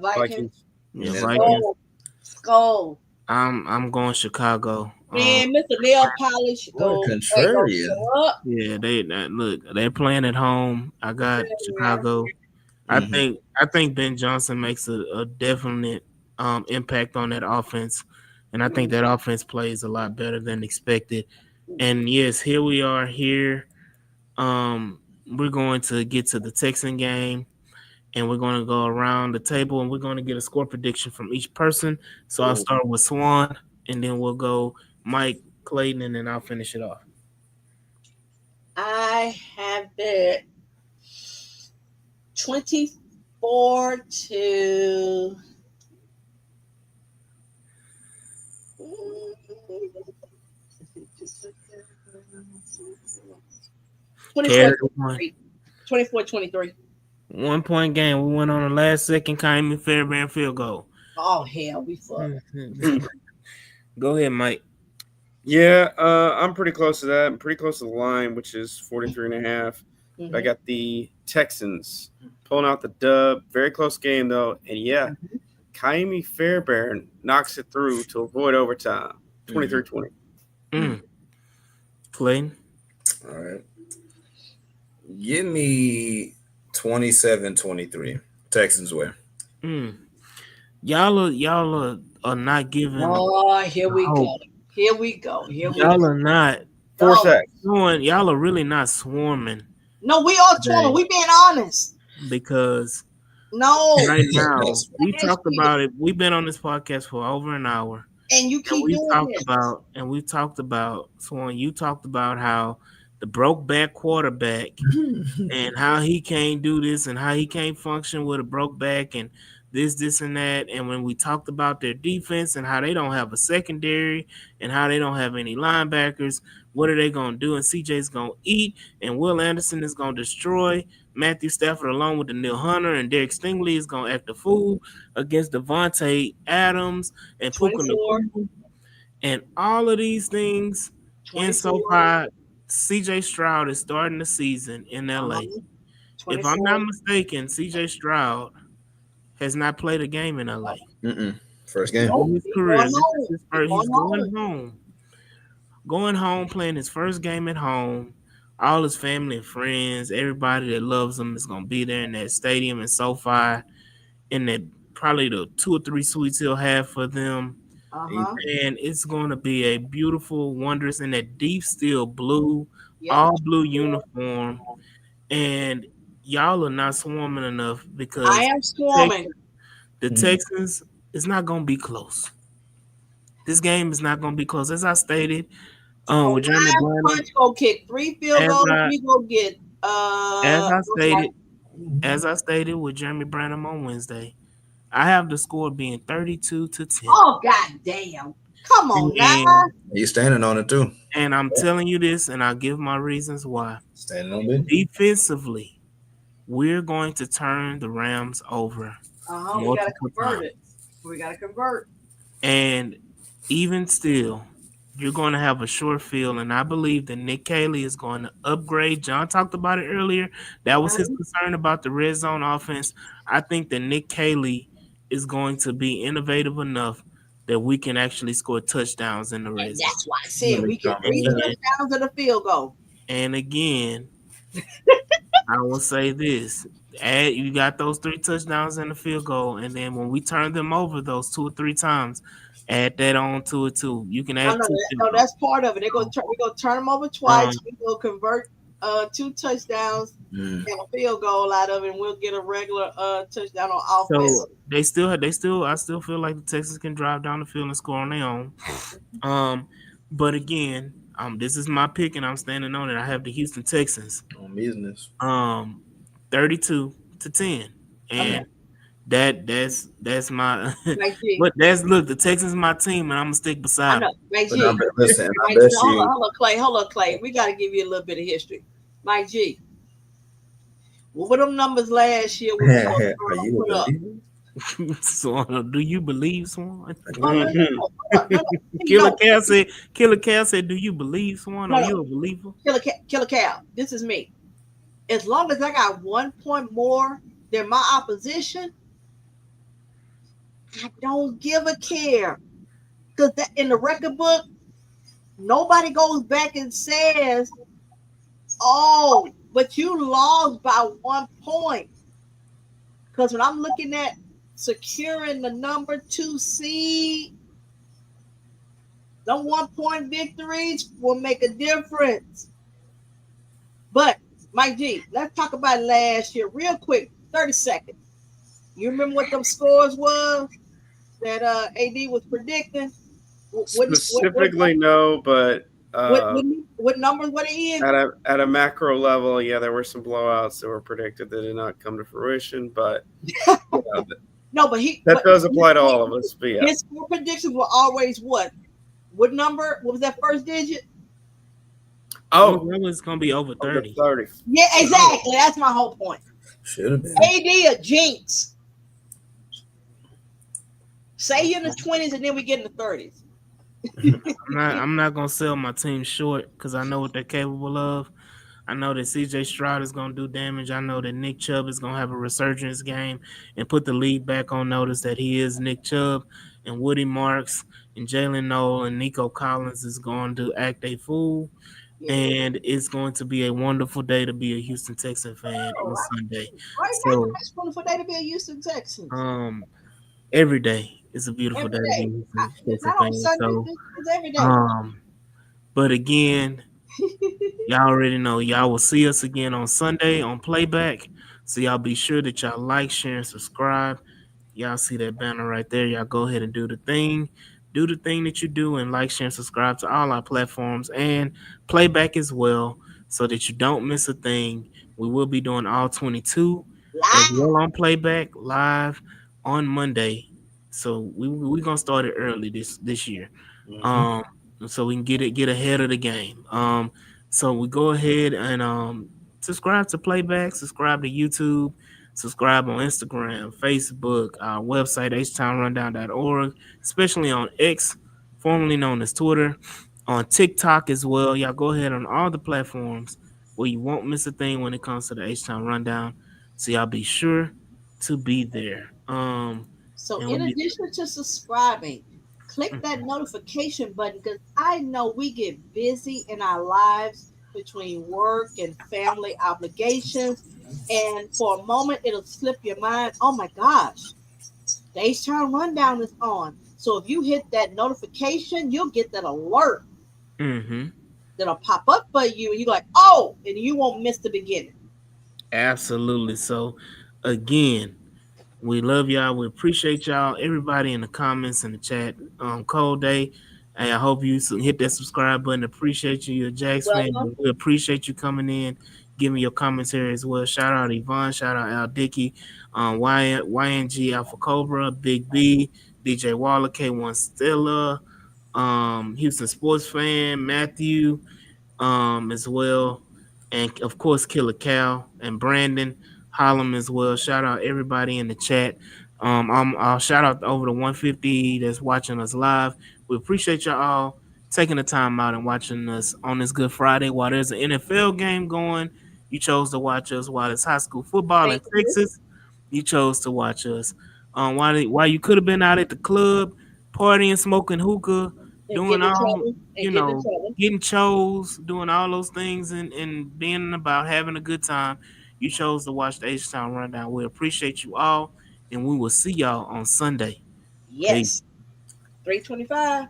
Vikings. Vikings. Yeah, Yeah, Vikings. Skull. I'm going Chicago. Man, Mr. Nail Polish, What a go contrarian. up. Yeah, look. They're playing at home. I got Yeah. Chicago. Hmm. I think Ben Johnson makes a definite impact on that offense, and I think that offense plays a lot better than expected. And yes, here we are here. We're going to get to the Texan game, and we're going to go around the table, and we're going to get a score prediction from each person. So I'll Ooh. start with Swan, and then we'll go Mike, Clayton, and then I'll finish it off. I have it 24 to 24 Carry the one. 24 23. 1 point game. We went on the last second Kyrie Fairbairn field goal. Oh, hell, we fucked. Go ahead, Mike. Yeah, I'm pretty close to that. I'm pretty close to the line, which is 43.5. I got the Texans pulling out the dub. Very close game, though. And yeah, Kaimi Fairbairn knocks it through to avoid overtime. 23-20. Clayton. All right. Give me 27-23. Texans win. Y'all are not giving. Oh, here we hope. go. Here we go. Here we Y'all go. are not. Four sacks. Y'all are really not swarming No, we are torn. We being honest. because No. right now Yes. we talked about it. We've been on this podcast for over an hour. And you keep we doing talked this. about Swan. You talked about how the broke back quarterback and how he can't do this and how he can't function with a broke back and this and that. And when we talked about their defense and how they don't have a secondary and how they don't have any linebackers, what are they gonna do? And CJ's gonna eat, and Will Anderson is gonna destroy Matthew Stafford along with the Neil Hunter, and Derek Stingley is gonna act a fool against Devontae Adams and Puka 24. Nacua. And all of these things in 24. SoFi, CJ Stroud is starting the season in LA. If I'm not mistaken, CJ Stroud has not played a game in LA. First game. In his career. Going This home. is his first, he's Going going home. Going home, playing his first game at home. All his family and friends, everybody that loves him is gonna be there in that stadium in SoFi, in that probably the 2 or 3 suites he'll have for them. And it's going to be a beautiful, wondrous, in that deep steel blue, Yep. all blue uniform. And y'all are not swarming enough I because am swarming. the Texans is not going to be close. This game is not going to be close. As I stated, A with Jeremy live Branham, punch go kick 3 field as goals. I We go get as I what's that? stated with Jeremy Branham on Wednesday, I have the score being 32-10. Oh god damn. Come on now. And, He's standing on it too. and I'm telling you this, and I'll give my reasons why. Standing on it. Defensively, we're going to turn the Rams over We gotta multiple convert times. it. We gotta convert. And even still, you're going to have a short field, and I believe that Nick Caley is going to upgrade. John talked about it earlier. That was his concern about the red zone offense. I think that Nick Caley is going to be innovative enough that we can actually score touchdowns in the red And zone. that's why I said we get 3 And, touchdowns and a field goal. and again, I will say this. You got those 3 touchdowns and a field goal, and then when we turn them over those 2 or 3 times, add that on to it too. You can add No, that's part of it. We're gonna turn them over twice. We will convert 2 touchdowns and a field goal out of it, and we'll get a regular touchdown on offense. So I still feel like the Texans can drive down the field and score on their own. But again, this is my pick, and I'm standing on it. I have the Houston Texans. On business. 32-10, and that's my. But look, the Texans my team, and I'm gonna stick beside them. Listen, I bet you. Hold on, Clay. We got to give you a little bit of history. Mike G. What were them numbers last year? Are you a believer? Swan, do you believe Swan? No, Killer Cal said, do you believe Swan? Are you a believer? Killer Cal, this is me. As long as I got 1 point more than my opposition, I don't give a care. Because in the record book, nobody goes back and says, oh, but you lost by 1 point. Because when I'm looking at securing the number 2 seed, them 1 point victories will make a difference. But Mike G, let's talk about last year real quick, 30 seconds. You remember what them scores was that AD was predicting? Specifically, no, but what numbers were they in? At a macro level, yeah, there were some blowouts that were predicted that did not come to fruition, but no, but that does apply to all of us. But yeah. His score predictions were always what? What number? What was that first digit? Oh, it was gonna be over 30. 30. Yeah, exactly. That's my whole point. Should have been. AD a jinx. Say you're in the 20s and then we get in the 30s. I'm not gonna sell my team short because I know what they're capable of. I know that CJ Stroud is gonna do damage. I know that Nick Chubb is gonna have a resurgence game and put the league back on notice that he is Nick Chubb, and Woody Marks and Jalen Noel and Nico Collins is going to act a fool. Yeah. And it's going to be a wonderful day to be a Houston Texan fan on Sunday. Right now, it's a wonderful day to be a Houston Texan. Every day is a beautiful day to be a Houston Texan fan. It's every day. But again, y'all already know y'all will see us again on Sunday on Playback. So y'all be sure that y'all like, share, and subscribe. Y'all see that banner right there. Y'all go ahead and do the thing. Do the thing that you do and like, share, and subscribe to all our platforms and Playback as well so that you don't miss a thing. We will be doing all 22 as well on Playback live on Monday. So we're going to start it early this year. So we can get ahead of the game. So we go ahead and subscribe to Playback, subscribe to YouTube, subscribe on Instagram, Facebook, our website, htownrundown.org, especially on X, formerly known as Twitter, on TikTok as well. Y'all go ahead on all the platforms where you won't miss a thing when it comes to the H-Town Rundown. So y'all be sure to be there. So in addition to subscribing, click that notification button because I know we get busy in our lives between work and family obligations. And for a moment, it'll slip your mind. Oh my gosh, the H-Town Rundown is on. So if you hit that notification, you'll get that alert that'll pop up for you. And you're like, oh, and you won't miss the beginning. Absolutely. So, again, we love y'all. We appreciate y'all. Everybody in the comments and the chat. Cold Day. Hey, I hope you hit that subscribe button. Appreciate you. You're a Jags fan. Welcome. We appreciate you coming in, giving your commentary as well. Shout out Yvonne. Shout out Al Dickey. YNG Alpha Cobra. Big B. DJ Waller. K1 Stella. Houston Sports Fan. Matthew. As well, and of course Killer Cal and Brandon Hollum as well. Shout out everybody in the chat. I'll shout out over the 150 that's watching us live. We appreciate y'all all taking the time out and watching us on this Good Friday while there's an NFL game going. You chose to watch us while there's high school football in Thank you. Texas. You chose to watch us. While you could have been out at the club, partying, smoking hookah, And doing getting in all trouble. you And getting in know, trouble. getting chose, doing all those things and being about having a good time. You chose to watch the H Town Rundown. We appreciate you all, and we will see y'all on Sunday. Peace. Yes. 325.